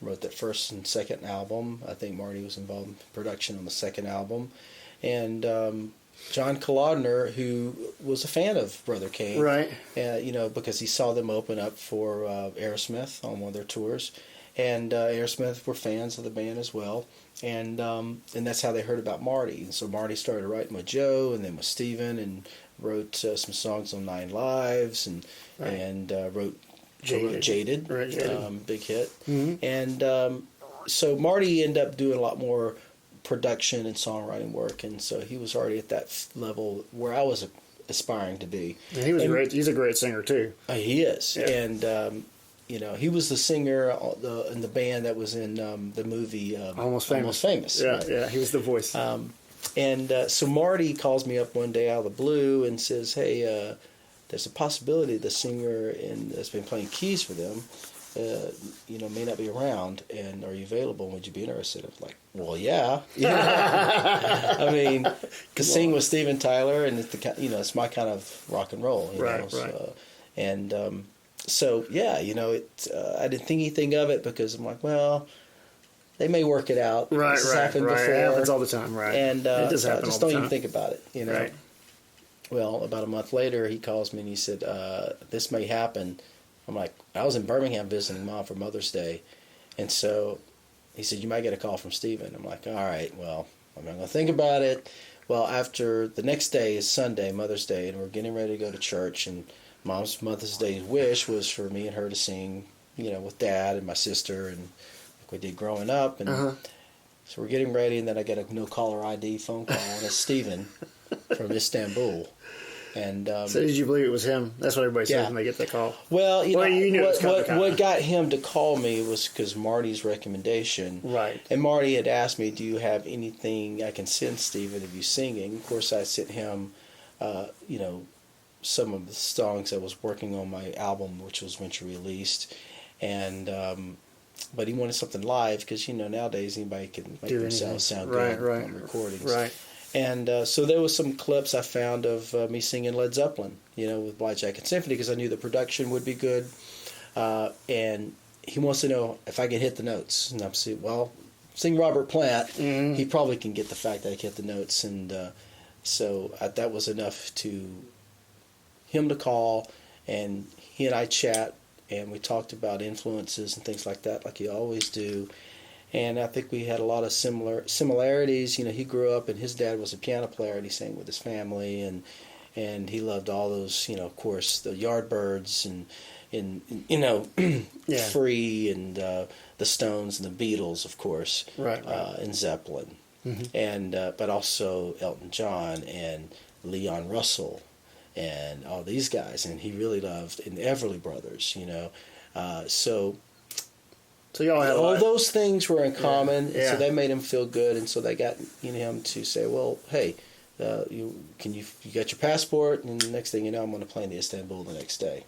wrote that first and second album. I think Marty was involved in production on the second album, and John Kolodner, who was a fan of Brother Kane, right? Because he saw them open up for Aerosmith on one of their tours, and Aerosmith were fans of the band as well, and that's how they heard about Marty. And so Marty started writing with Joe, and then with Steven, and wrote some songs on Nine Lives, and wrote Jaded. Big hit. And so Marty ended up doing a lot more production and songwriting work, and so he was already at that level where I was aspiring to be. And he was great. He's a great singer too. He is, and he was the singer in the band that was in the movie Almost Famous. Yeah, he was the voice. So Marty calls me up one day out of the blue and says, "Hey, there's a possibility the singer that's been playing keys for them may not be around, and are you available? Would you be interested? I was like, well, yeah. I mean, to sing with Steven Tyler, and it's my kind of rock and roll. Right. And so yeah, I didn't think anything of it because I'm like, well, they may work it out. Right, this has happened before. It happens all the time, right? And it does so I happen just all don't the even think about it, Right. Well, about a month later, he calls me and he said, this may happen. I'm like, I was in Birmingham visiting Mom for Mother's Day. And so he said, you might get a call from Steven. I'm like, all right, well, I'm not going to think about it. Well, after the next day is Sunday, Mother's Day, and we're getting ready to go to church. And Mom's Mother's Day wish was for me and her to sing, with Dad and my sister, and like we did growing up. And so we're getting ready, and then I get a no-caller ID phone call, and it's Steven from Istanbul. And so did you believe it was him? That's what everybody says when they get that call. Well, you knew what got him to call me was because Marty's recommendation. Right. And Marty had asked me, do you have anything I can send Steven of you singing? Of course, I sent him, some of the songs I was working on my album, which was eventually released. And but he wanted something live because, nowadays anybody can make themselves sound good on recordings. Right. And so there was some clips I found of me singing Led Zeppelin, with Black Jacket Symphony, because I knew the production would be good. And he wants to know if I can hit the notes. And I'm saying, well, sing Robert Plant. Mm-hmm. He probably can get the fact that I hit the notes. And so that was enough to him to call, and he and I chat, and we talked about influences and things like that, like you always do. And I think we had a lot of similarities. He grew up, and his dad was a piano player, and he sang with his family, and he loved all those, of course, the Yardbirds and Free and the Stones and the Beatles, of course, right. And Zeppelin, and but also Elton John and Leon Russell and all these guys, and he really loved and the Everly Brothers, So y'all had all those things were in common, yeah. So that made him feel good, and so they got him to say, "Well, hey, you got your passport?" And the next thing you know, I'm going to play in Istanbul the next day,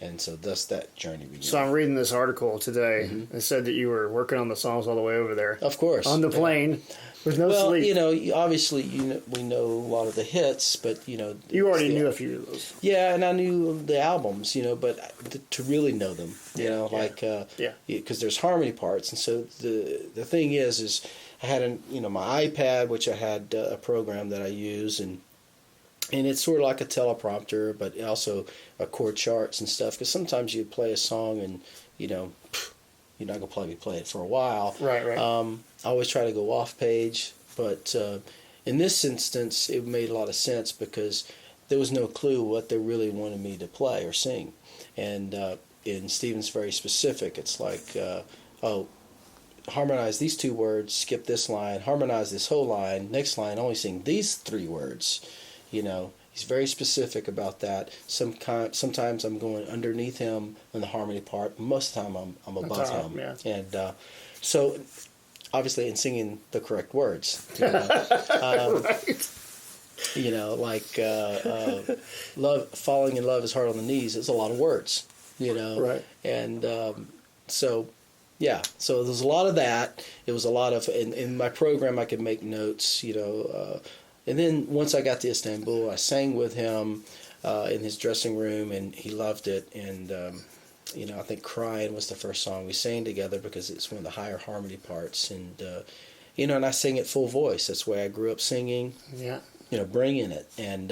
and so thus that journey began. So I'm reading this article today. It said that you were working on the songs all the way over there. Of course, on the plane. There's no sleep. Obviously, we know a lot of the hits, but you already knew a few of those. Yeah, and I knew the albums, but to really know them, because there's harmony parts, and so the thing is I had my iPad, which I had a program that I use, and it's sort of like a teleprompter, but also a chord charts and stuff, because sometimes you play a song and you're not going to play it for a while. Right. I always try to go off page, but in this instance, it made a lot of sense because there was no clue what they really wanted me to play or sing. And Steven's very specific. It's like, harmonize these two words, skip this line, harmonize this whole line, next line, only sing these three words. He's very specific about that. Sometimes I'm going underneath him on the harmony part. Most of the time I'm above him. Yeah. And so, obviously, in singing the correct words. Right. Love, falling in love is hard on the knees. It's a lot of words, Right. And so there's a lot of that. It was a lot of, in my program I could make notes, and then once I got to Istanbul, I sang with him in his dressing room, and he loved it. And I think "Crying" was the first song we sang together because it's one of the higher harmony parts. And and I sing it full voice. That's the way I grew up singing. Yeah. Bringing it, and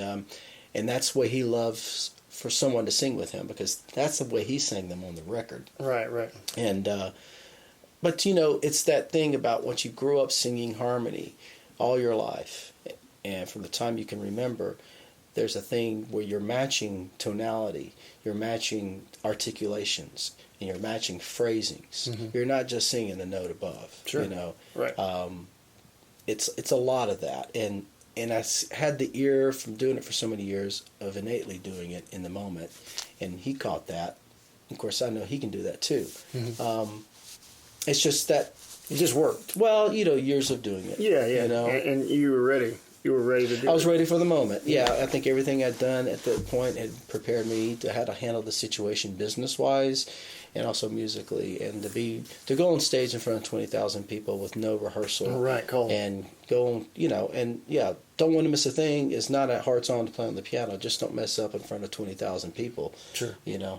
that's the way he loves for someone to sing with him, because that's the way he sang them on the record. Right. And but it's that thing about once you grew up singing harmony all your life. And from the time you can remember, there's a thing where you're matching tonality, you're matching articulations, and you're matching phrasings. You're not just singing the note above. Sure. Right. It's a lot of that, and I had the ear from doing it for so many years of innately doing it in the moment, and he caught that. Of course, I know he can do that too. It's just that it just worked. Well, years of doing it. Yeah. And you were ready. You were ready to do it. I was ready for the moment. Yeah, I think everything I'd done at that point had prepared me to how to handle the situation business-wise. and also musically, and to go on stage in front of 20,000 people with no rehearsal, Right, cool. and go, and don't want to miss a thing. It's not a hard song to play on the piano. Just don't mess up in front of 20,000 people. Sure.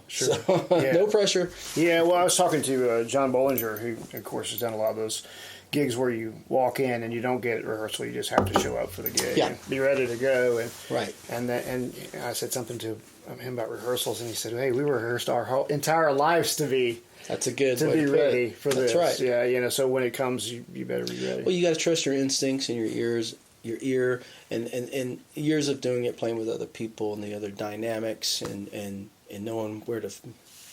Sure. So, Yeah. no pressure. Yeah, well, I was talking to John Bollinger, who, of course, has done a lot of those gigs where you walk in and you don't get rehearsal. You just have to show up for the gig. Yeah. And be ready to go. And, Right. And I said something to him about rehearsals, and he said, hey, we rehearsed our whole entire lives to be That's a good to way be to put ready it. for That's this. right. Yeah, so when it comes, you better be ready. Well, you got to trust your instincts and your ear, and years of doing it, playing with other people and the other dynamics, and knowing where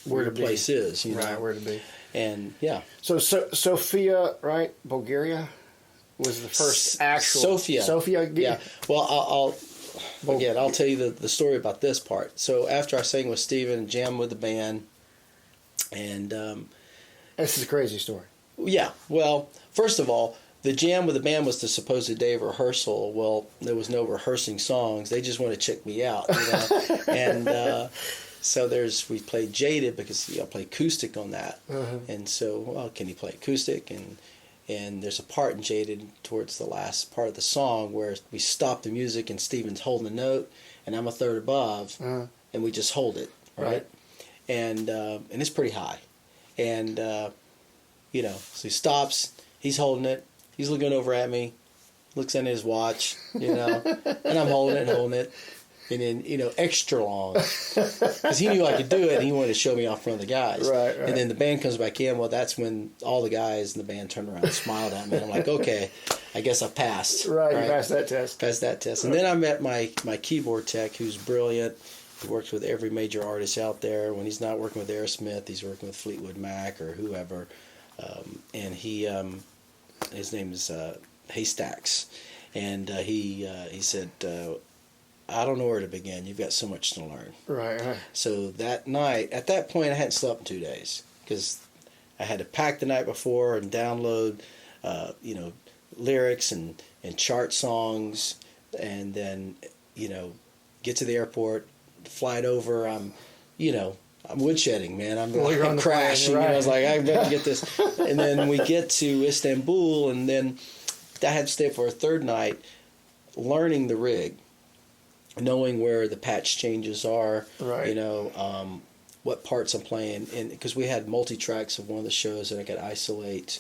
your place is, Right, where to be. And yeah. So Sofia, right, Bulgaria, was the first actual Sofia gig. Yeah. Well, I'll tell you the story about this part. So after I sang with Steven and jammed with the band, and This is a crazy story. yeah. Well, first of all, the jam with the band was the supposed day of rehearsal. Well, there was no rehearsing songs. They just wanted to check me out, and so we played Jaded because I play acoustic on that, and so can you play acoustic? And there's a part in Jaded towards the last part of the song where we stop the music and Steven's holding the note and I'm a third above, and we just hold it, right? And it's pretty high, and so he stops, he's holding it, he's looking over at me, looks at his watch, and I'm holding it. And then, extra long. Because he knew I could do it, and he wanted to show me off front of the guys. Right. And then the band comes back in. Well, that's when all the guys in the band turned around and smiled at me. And I'm like, okay, I guess I passed. Right, you passed that test. Passed that test. And then I met my keyboard tech, who's brilliant. He works with every major artist out there. When he's not working with Aerosmith, he's working with Fleetwood Mac or whoever. And his name is Haystacks. And he said... I don't know where to begin. You've got so much to learn. Right. So that night, at that point, I hadn't slept in 2 days because I had to pack the night before and download, lyrics and chart songs, and then, get to the airport, flight over. I'm woodshedding, man. I'm crashing. Right. I was like, I better get this. And then we get to Istanbul, and then I had to stay for a third night, learning the rig. Knowing where the patch changes are, right. What parts I'm playing, and because we had multi-tracks of one of the shows, and I could isolate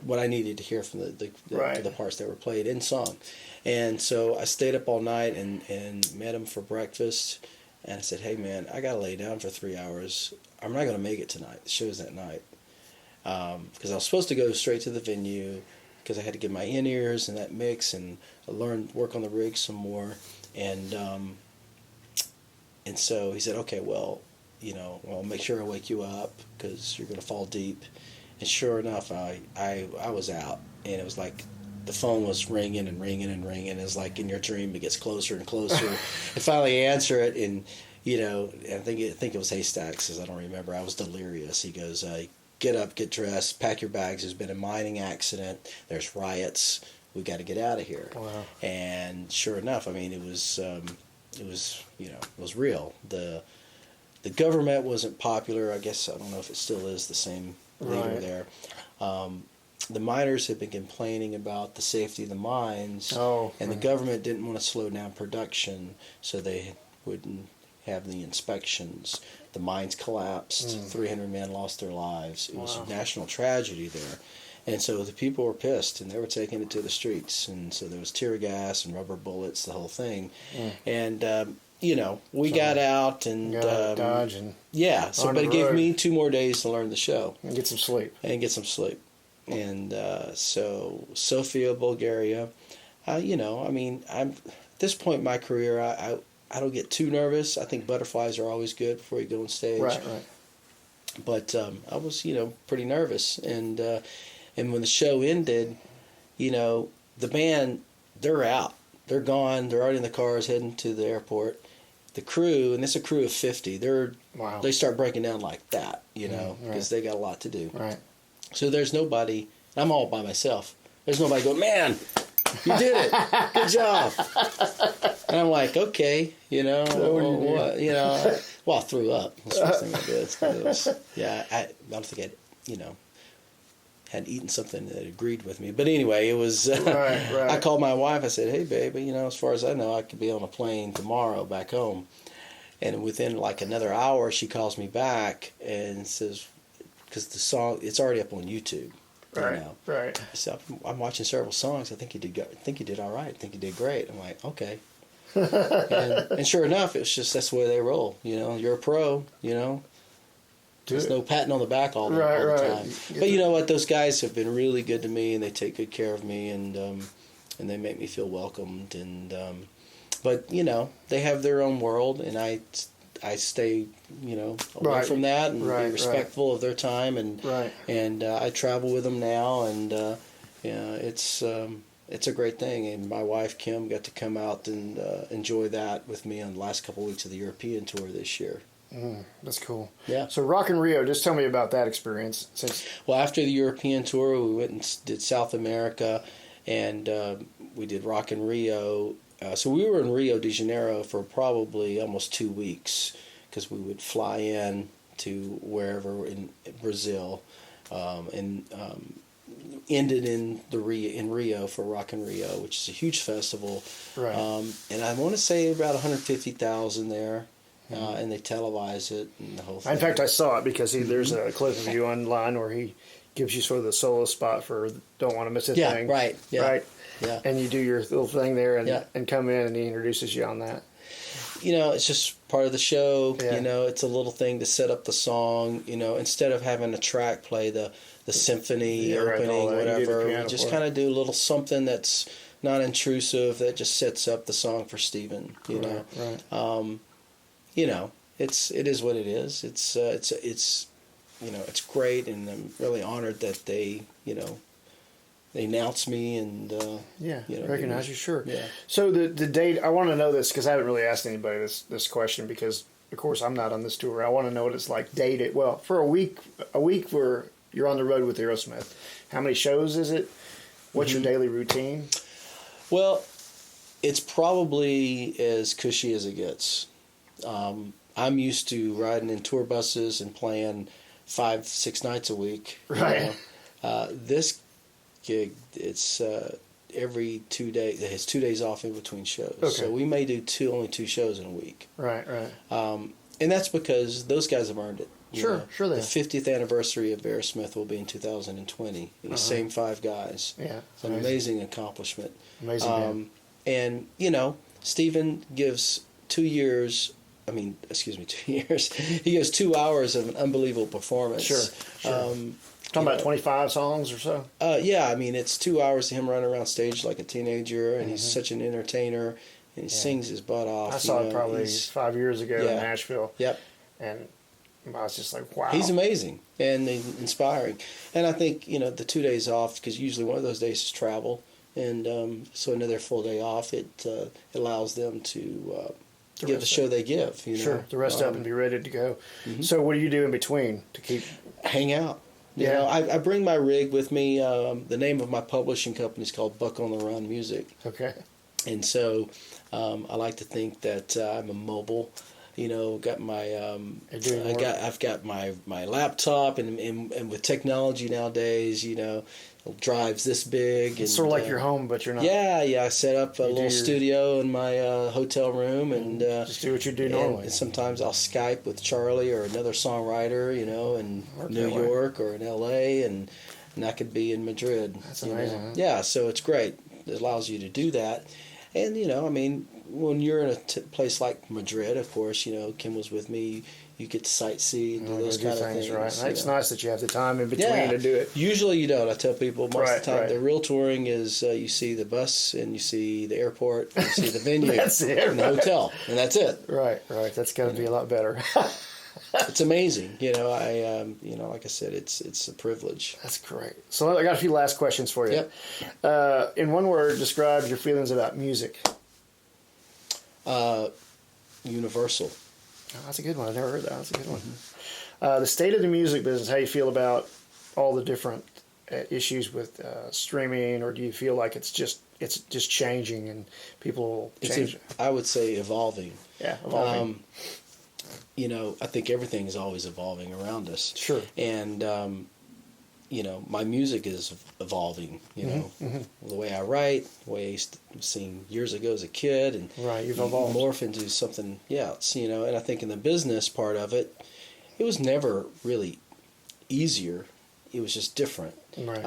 what I needed to hear from the parts that were played in song. And so I stayed up all night and met him for breakfast, and I said, hey man, I gotta lay down for 3 hours. I'm not gonna make it tonight. The show's that night, because I was supposed to go straight to the venue, because I had to get my in-ears and that mix and work on the rig some more. And so he said, okay, well, make sure I wake you up because you're going to fall deep. And sure enough, I was out. And it was like the phone was ringing and ringing and ringing. It's like in your dream, it gets closer and closer. And finally answer it, and, I think it was Haystacks, because I don't remember. I was delirious. He goes, get up, get dressed, pack your bags. There's been a mining accident. There's riots. We got to get out of here. Wow. And sure enough, I mean, it was real. The government wasn't popular. I guess, I don't know if it still is the same leader there. The miners had been complaining about the safety of the mines, the government didn't want to slow down production, so they wouldn't have the inspections. The mines collapsed. 300 men lost their lives. It was a national tragedy there. And so the people were pissed, and they were taking it to the streets. And so there was tear gas and rubber bullets, the whole thing. And, we got out and... dodge and... Yeah, but it gave me 2 more days to learn the show. And get some sleep. And so Sofia, Bulgaria, I'm at this point in my career, I don't get too nervous. I think butterflies are always good before you go on stage. Right. But I was, pretty nervous. And when the show ended, the band, they're out. They're gone. They're already in the cars heading to the airport. The crew, and it's a crew of 50, they start breaking down like that, because they got a lot to do. Right. So there's nobody, I'm all by myself. There's nobody going, man, You did it. Good job. And I'm like, okay, what, well, I threw up. That's the first thing I did. I don't think I'd, had eaten something that agreed with me. But anyway, it was, right. I called my wife. I said, hey, baby, as far as I know, I could be on a plane tomorrow back home. And within like another hour, she calls me back and says, because the song, it's already up on YouTube. Right. I said, I'm watching several songs. I think you did all right. I think you did great. I'm like, okay. and sure enough, it's just that's the way they roll. You're a pro. There's no patting on the back all the time. But you know what? Those guys have been really good to me, and they take good care of me, and they make me feel welcomed. And but they have their own world, and I stay away from that and be respectful of their time. And I travel with them now, and it's a great thing. And my wife Kim got to come out and enjoy that with me on the last couple of weeks of the European tour this year. That's cool. Yeah. So Rock in Rio, just tell me about that experience. Well, after the European tour, we went and did South America, and we did Rock in Rio. So we were in Rio de Janeiro for probably almost 2 weeks because we would fly in to wherever in Brazil, and ended in Rio for Rock in Rio, which is a huge festival. Right. And I want to say about 150,000 there. And they televise it and the whole thing. In fact, I saw it because there's a clip of you online where he gives you sort of the solo spot for Don't Want to Miss a Thing. Right. Yeah. Right. Yeah. And you do your little thing there and come in and he introduces you on that. It's just part of the show. Yeah. It's a little thing to set up the song. Instead of having a track play the symphony opening, whatever, we just kind of do a little something that's not intrusive that just sets up the song for Stephen. Right. It is what it is. It's great, and I'm really honored that they announced me and recognize you. Sure. Yeah. So the date, I want to know this because I haven't really asked anybody this question because of course I'm not on this tour. I want to know what it's like dated. Well, for a week where you're on the road with Aerosmith, how many shows is it? What's your daily routine? Well, it's probably as cushy as it gets. I'm used to riding in tour buses and playing 5-6 nights a week. Right. This gig, it's every 2 days. It has 2 days off in between shows. Okay. So we may do only two shows in a week. Right. And that's because those guys have earned it. Sure they The have. 50th anniversary of Aerosmith will be in 2020. The same 5 guys. Yeah. It's an amazing accomplishment. Amazing. And, Stephen gives 2 years... 2 years. He gives 2 hours of an unbelievable performance. Sure. Talking about 25 songs or so? It's 2 hours of him running around stage like a teenager, and he's such an entertainer, and he sings his butt off. I saw it probably 5 years ago in Nashville. Yep. And I was just like, wow. He's amazing and inspiring. And I think, the 2 days off, because usually one of those days is travel, and so another full day off, it allows them to... give the show they give. Sure, to rest up and be ready to go. So what do you do in between to keep... Hang out. I bring my rig with me. The name of my publishing company is called Buck on the Run Music. Okay. And so I like to think that I'm a mobile. Got my I've got my laptop and with technology nowadays, drives this big. It's sort of like your home, but you're not. Yeah. I set up a little studio in my hotel room and just do what you do normally. And sometimes I'll Skype with Charlie or another songwriter, in New York or in LA, and that could be in Madrid. That's amazing. Huh? Yeah, so it's great. It allows you to do that. And, when you're in a place like Madrid, of course, Kim was with me, you get to sightsee and do those kind of things. Right. It's nice that you have the time in between to do it. Usually you don't. I tell people most of the time the real touring is you see the bus and you see the airport, and you see the venue That's it, and the hotel, and that's it. Right. That's got to be a lot better. It's amazing. Like I said, it's a privilege. That's great. So I got a few last questions for you. Yep. In one word, describe your feelings about music. Universal. Oh, that's a good one. I never heard that. That's a good one. The state of the music business, how you feel about all the different issues with streaming, or do you feel like it's just it's just changing and people change. I would say evolving. Yeah, evolving. You know, I think everything is always evolving around us. Sure. And, you know, my music is evolving, you know, the way I write, the way I used to sing years ago as a kid, and right, you've evolved. Morph into something else, you know. And I think in the business part of it, it was never really easier. It was just different. Right.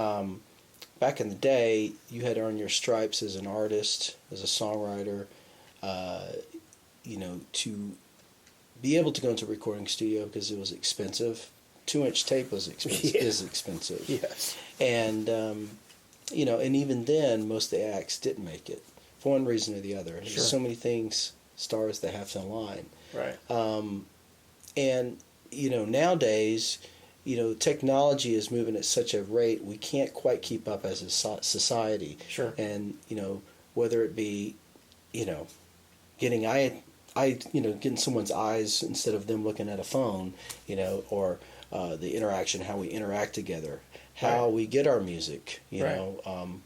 Back in the day, you had to earn your stripes as an artist, as a songwriter, you know, to be able to go into a recording studio because it was expensive. 2-inch tape was expensive. Is expensive. Yes. And you know, and even then, most of the acts didn't make it for one reason or the other. Sure. There's so many things, stars that have to align. Right. And you know, nowadays, you know, technology is moving at such a rate we can't quite keep up as a society. Sure. And you know, whether it be, you know, getting you know, getting someone's eyes instead of them looking at a phone, you know, or the interaction, how we interact together, how we get our music, you know,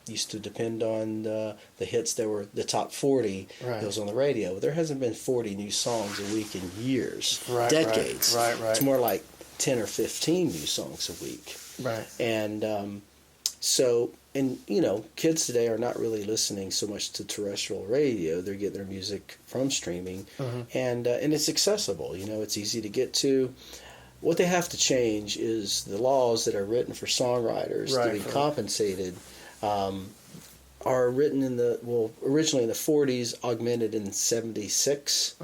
used to depend on the hits that were the top 40 that was on the radio. There hasn't been 40 new songs a week in years, decades. Right. It's more like 10 or 15 new songs a week. Right. And so, and you know, kids today are not really listening so much to terrestrial radio. They're getting their music from streaming, and it's accessible. You know, it's easy to get to. What they have to change is the laws that are written for songwriters to be compensated. Are written in originally in the 40s, augmented in 76.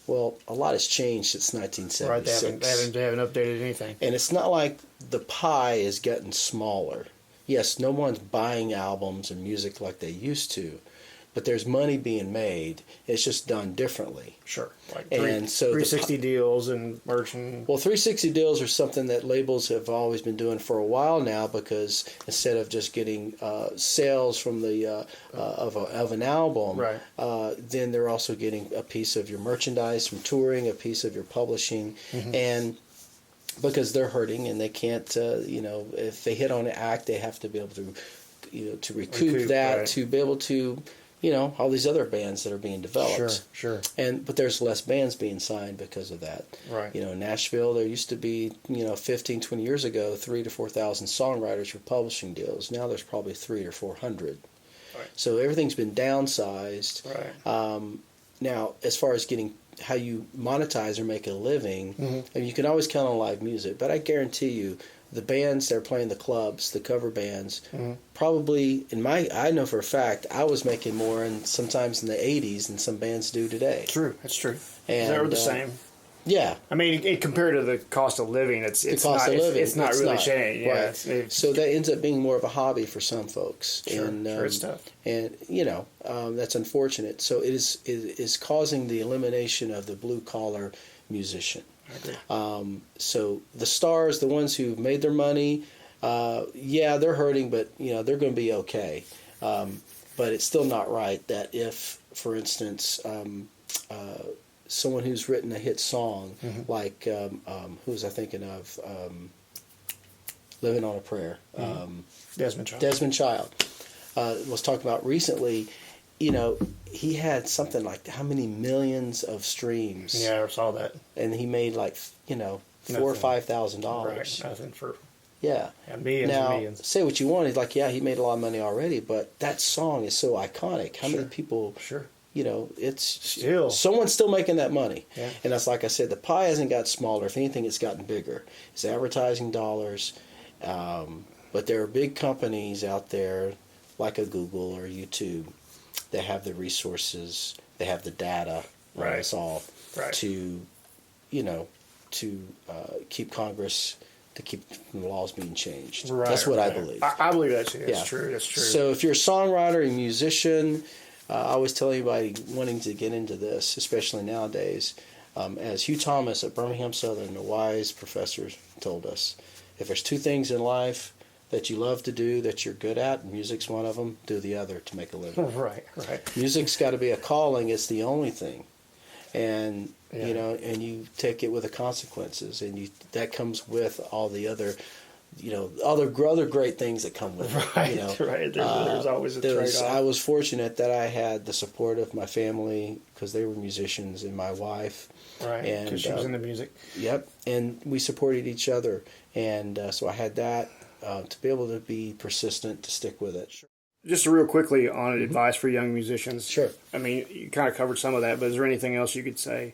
Well, a lot has changed since 1976. Right, they haven't updated anything. And it's not like the pie is getting smaller. Yes, no one's buying albums and music like they used to, but there's money being made. It's just done differently. Sure. Like and so 360 deals and merchant. Well, 360 deals are something that labels have always been doing for a while now, because instead of just getting sales from the of an album, then they're also getting a piece of your merchandise from touring, a piece of your publishing, and because they're hurting and they can't, you know, if they hit on an act, they have to be able to, you know, to recoup that, to be able to, you know, all these other bands that are being developed. Sure. But there's less bands being signed because of that. Right. You know, in Nashville, there used to be, you know, 15, 20 years ago, 3,000 to 4,000 songwriters for publishing deals. Now there's probably 300 or 400. Right. So everything's been downsized. Right. Now, as far as getting how you monetize or make a living, I mean, you can always count on live music, but I guarantee you, the bands that are playing the clubs, the cover bands, probably I know for a fact I was making more sometimes in the 80s than some bands do today. True, that's true. And they're the same. Yeah. I mean, compared to the cost of living, it's not really changed. Right. Yeah, so that ends up being more of a hobby for some folks. Sure, it's tough. And, you know, that's unfortunate. So it is causing the elimination of the blue-collar musician. I agree. So the stars, the ones who made their money, they're hurting, but, you know, they're going to be okay. But it's still not right that if, for instance, someone who's written a hit song, like, who was I thinking of? Living on a Prayer. Desmond Child. Was talking about recently, you know, he had something like how many millions of streams. Yeah, I saw that. And he made like, you know, $4,000 or $5,000. Right, nothing for... Yeah. Millions now, and millions. Say what you want. He's like, he made a lot of money already, but that song is so iconic. How many people... Sure. You know, it's still someone's still making that money, yeah. And that's like I said, the pie hasn't got smaller. If anything, it's gotten bigger. It's advertising dollars, but there are big companies out there like a Google or YouTube that have the resources, they have the data, right? Us all to, you know, to keep Congress. To keep the laws being changed. Right, that's what I believe. I believe that too. That's true. That's true. So if you're a songwriter, a musician, I always tell anybody wanting to get into this, especially nowadays, as Hugh Thomas at Birmingham Southern, the wise professor, told us, if there's two things in life that you love to do, that you're good at, and music's one of them, do the other to make a living. Right. Music's got to be a calling. It's the only thing. And, you know, and you take it with the consequences, and that comes with all the other other great things that come with it. Right, right. There's always a trade-off. I was fortunate that I had the support of my family because they were musicians and my wife. Right, because she was into music. Yep, and we supported each other, and so I had that to be able to be persistent, to stick with it. Just real quickly on advice for young musicians. Sure. I mean, you kind of covered some of that, but is there anything else you could say?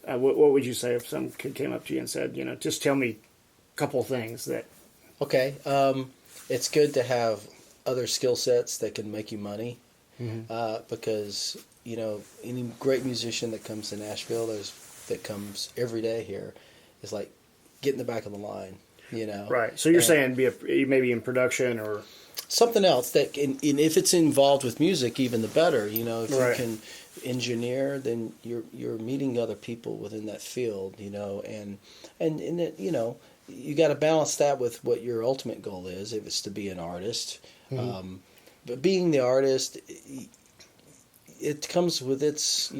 What would you say if some kid came up to you and said, just tell me a couple of things that... Okay, it's good to have other skill sets that can make you money, because any great musician that comes to Nashville, that comes every day here, is like get in the back of the line. Right. So you're saying maybe in production or something else that, and if it's involved with music, even the better. If right. you can engineer, then you're meeting other people within that field. And it, you got to balance that with what your ultimate goal is, if it's to be an artist. But being the artist, it comes with its,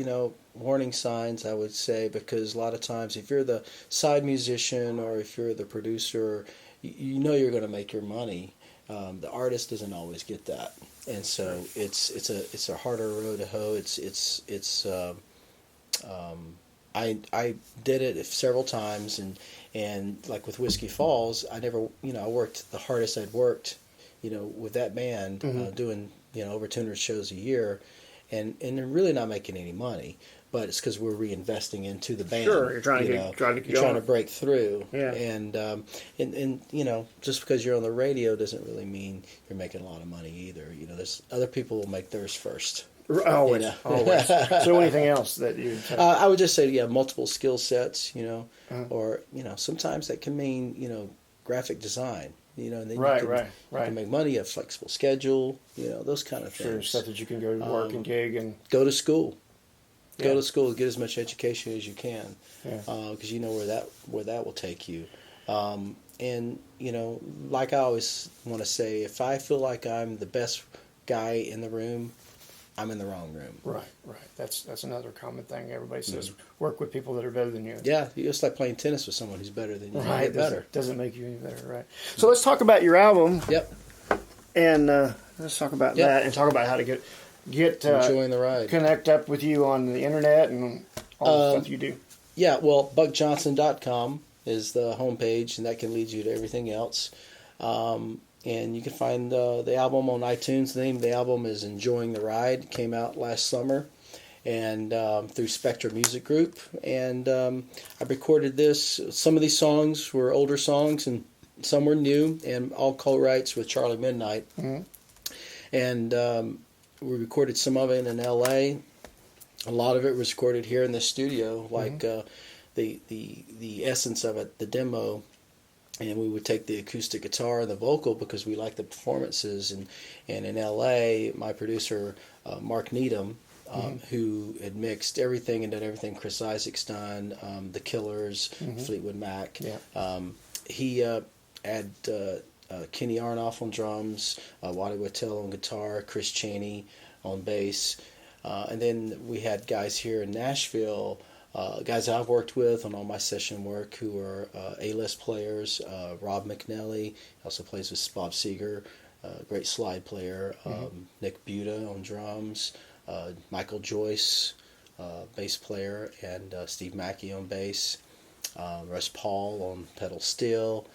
warning signs, I would say, because a lot of times if you're the side musician or if you're the producer, you're going to make your money. The artist doesn't always get that, and so it's a harder road to hoe. I did it several times, and like with Whiskey Falls, I never, I worked the hardest I'd worked, with that band, doing, over 200 shows a year, and they're really not making any money, but it's because we're reinvesting into the band. Sure, you're trying to break through, yeah. And just because you're on the radio doesn't really mean you're making a lot of money either. There's other people will make theirs first. Always, always. So anything else that you? I would just say, multiple skill sets, or sometimes that can mean graphic design, and then you can make money, a flexible schedule, those kind of things. Sure, stuff that you can go to work and gig and go to school. Go to school, get as much education as you can, because where that will take you. And like I always want to say, if I feel like I'm the best guy in the room, I'm in the wrong room. Right. That's another common thing. Everybody says work with people that are better than you. Yeah, it's like playing tennis with someone who's better than you. Right, doesn't make you any better. Right. So let's talk about your album. Yep. And let's talk about that and talk about how to get enjoying the ride, connect up with you on the internet and all the stuff you do. Yeah, well, buckjohnson.com is the homepage, and that can lead you to everything else. And you can find the album on iTunes. The name of the album is Enjoying the Ride. It came out last summer, and through Spectra Music Group. And I recorded this. Some of these songs were older songs, and some were new, and all co-writes with Charlie Midnight. And we recorded some of it in L.A. A lot of it was recorded here in the studio, like the essence of it, the demo. And we would take the acoustic guitar and the vocal because we liked the performances. And in L.A., my producer, Mark Needham, who had mixed everything and done everything Chris Isaac's done, The Killers, Fleetwood Mac. Yeah. He had Kenny Aronoff on drums, Waddy Wachtel on guitar, Chris Chaney on bass. And then we had guys here in Nashville, guys I've worked with on all my session work who are A-list players. Rob McNally also plays with Bob Seger, great slide player. Nick Buda on drums. Michael Joyce, bass player, and Steve Mackey on bass. Russ Paul on pedal steel.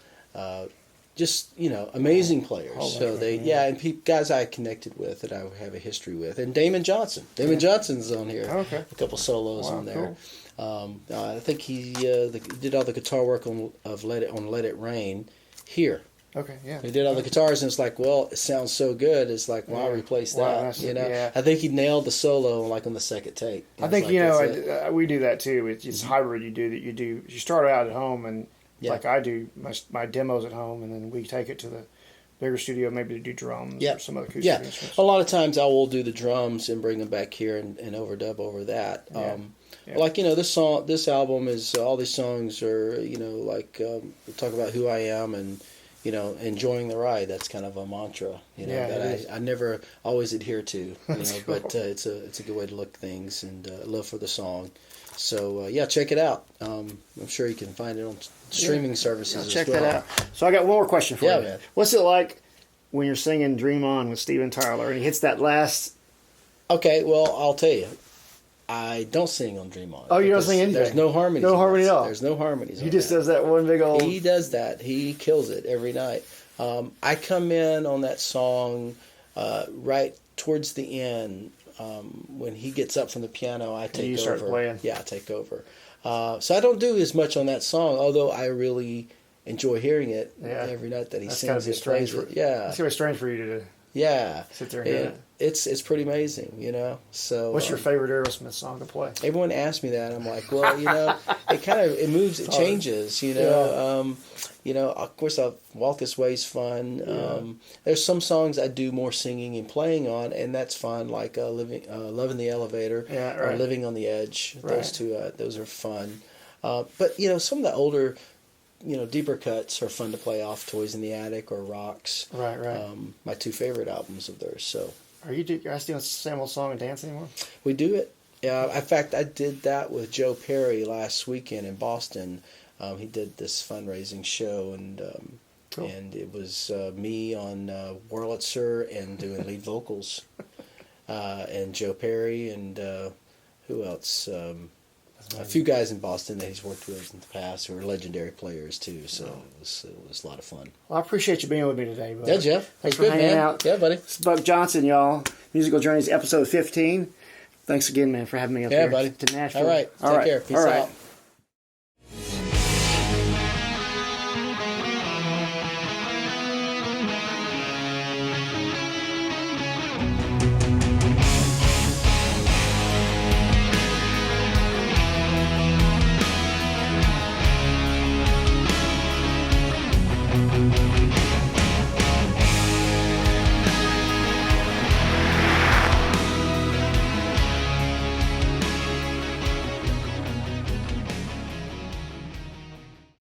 Just, amazing players. And guys I connected with that I have a history with. And Damon Johnson. Damon Johnson's on here. Okay. A couple solos on there. Cool. I think he did all the guitar work on Let It Rain here. Okay, yeah. He did all the guitars, and it's like, well, it sounds so good. It's like, why replace that? Yeah. I think he nailed the solo like on the second take. I think we do that too. It's hybrid. You start out at home, and like I do my demos at home, and then we take it to the bigger studio, maybe to do drums or some other acoustic instruments. A lot of times I will do the drums and bring them back here and overdub over that. Like this album is all these songs are we talk about who I am and enjoying the ride. That's kind of a mantra, that I never always adhere to, but it's a good way to look at things, and love for the song. So check it out. I'm sure you can find it on streaming services as well. Check that out. So I got one more question for you. Man. What's it like when you're singing "Dream On" with Steven Tyler and he hits that last? Okay, well, I'll tell you. I don't sing on Dream On. Oh, you don't sing anything? There's no harmonies. No harmony at all? There's no harmonies. He just does that one big old... He does that. He kills it every night. I come in on that song right towards the end. When he gets up from the piano, I take over. You start playing. Yeah, I take over. So I don't do as much on that song, although I really enjoy hearing it every night that he sings it. Strange for, yeah. That's very strange for you to do. Yeah. Sit there and hear it. It's pretty amazing, So what's your favorite Aerosmith song to play? Everyone asks me that. I'm like, well, it moves, it changes, Of course, Walk This Way is fun. Yeah. There's some songs I do more singing and playing on, and that's fun, like Love in the Elevator or Living on the Edge. Those two, those are fun. But some of the older, deeper cuts are fun to play off. Toys in the Attic or Rocks. Right. My two favorite albums of theirs. So. Are you guys doing the same old song and dance anymore? We do it. In fact, I did that with Joe Perry last weekend in Boston. He did this fundraising show, and cool. And it was me on Wurlitzer and doing lead vocals, and Joe Perry and who else? A few guys in Boston that he's worked with in the past who are legendary players too. So it was a lot of fun. Well, I appreciate you being with me today, bud. Yeah, Jeff. Thanks for hanging out. Yeah, buddy. It's Buck Johnson, y'all. Musical Journeys, episode 15. Thanks again, man, for having me up here buddy. to Nashville. All right. Take care. Peace out.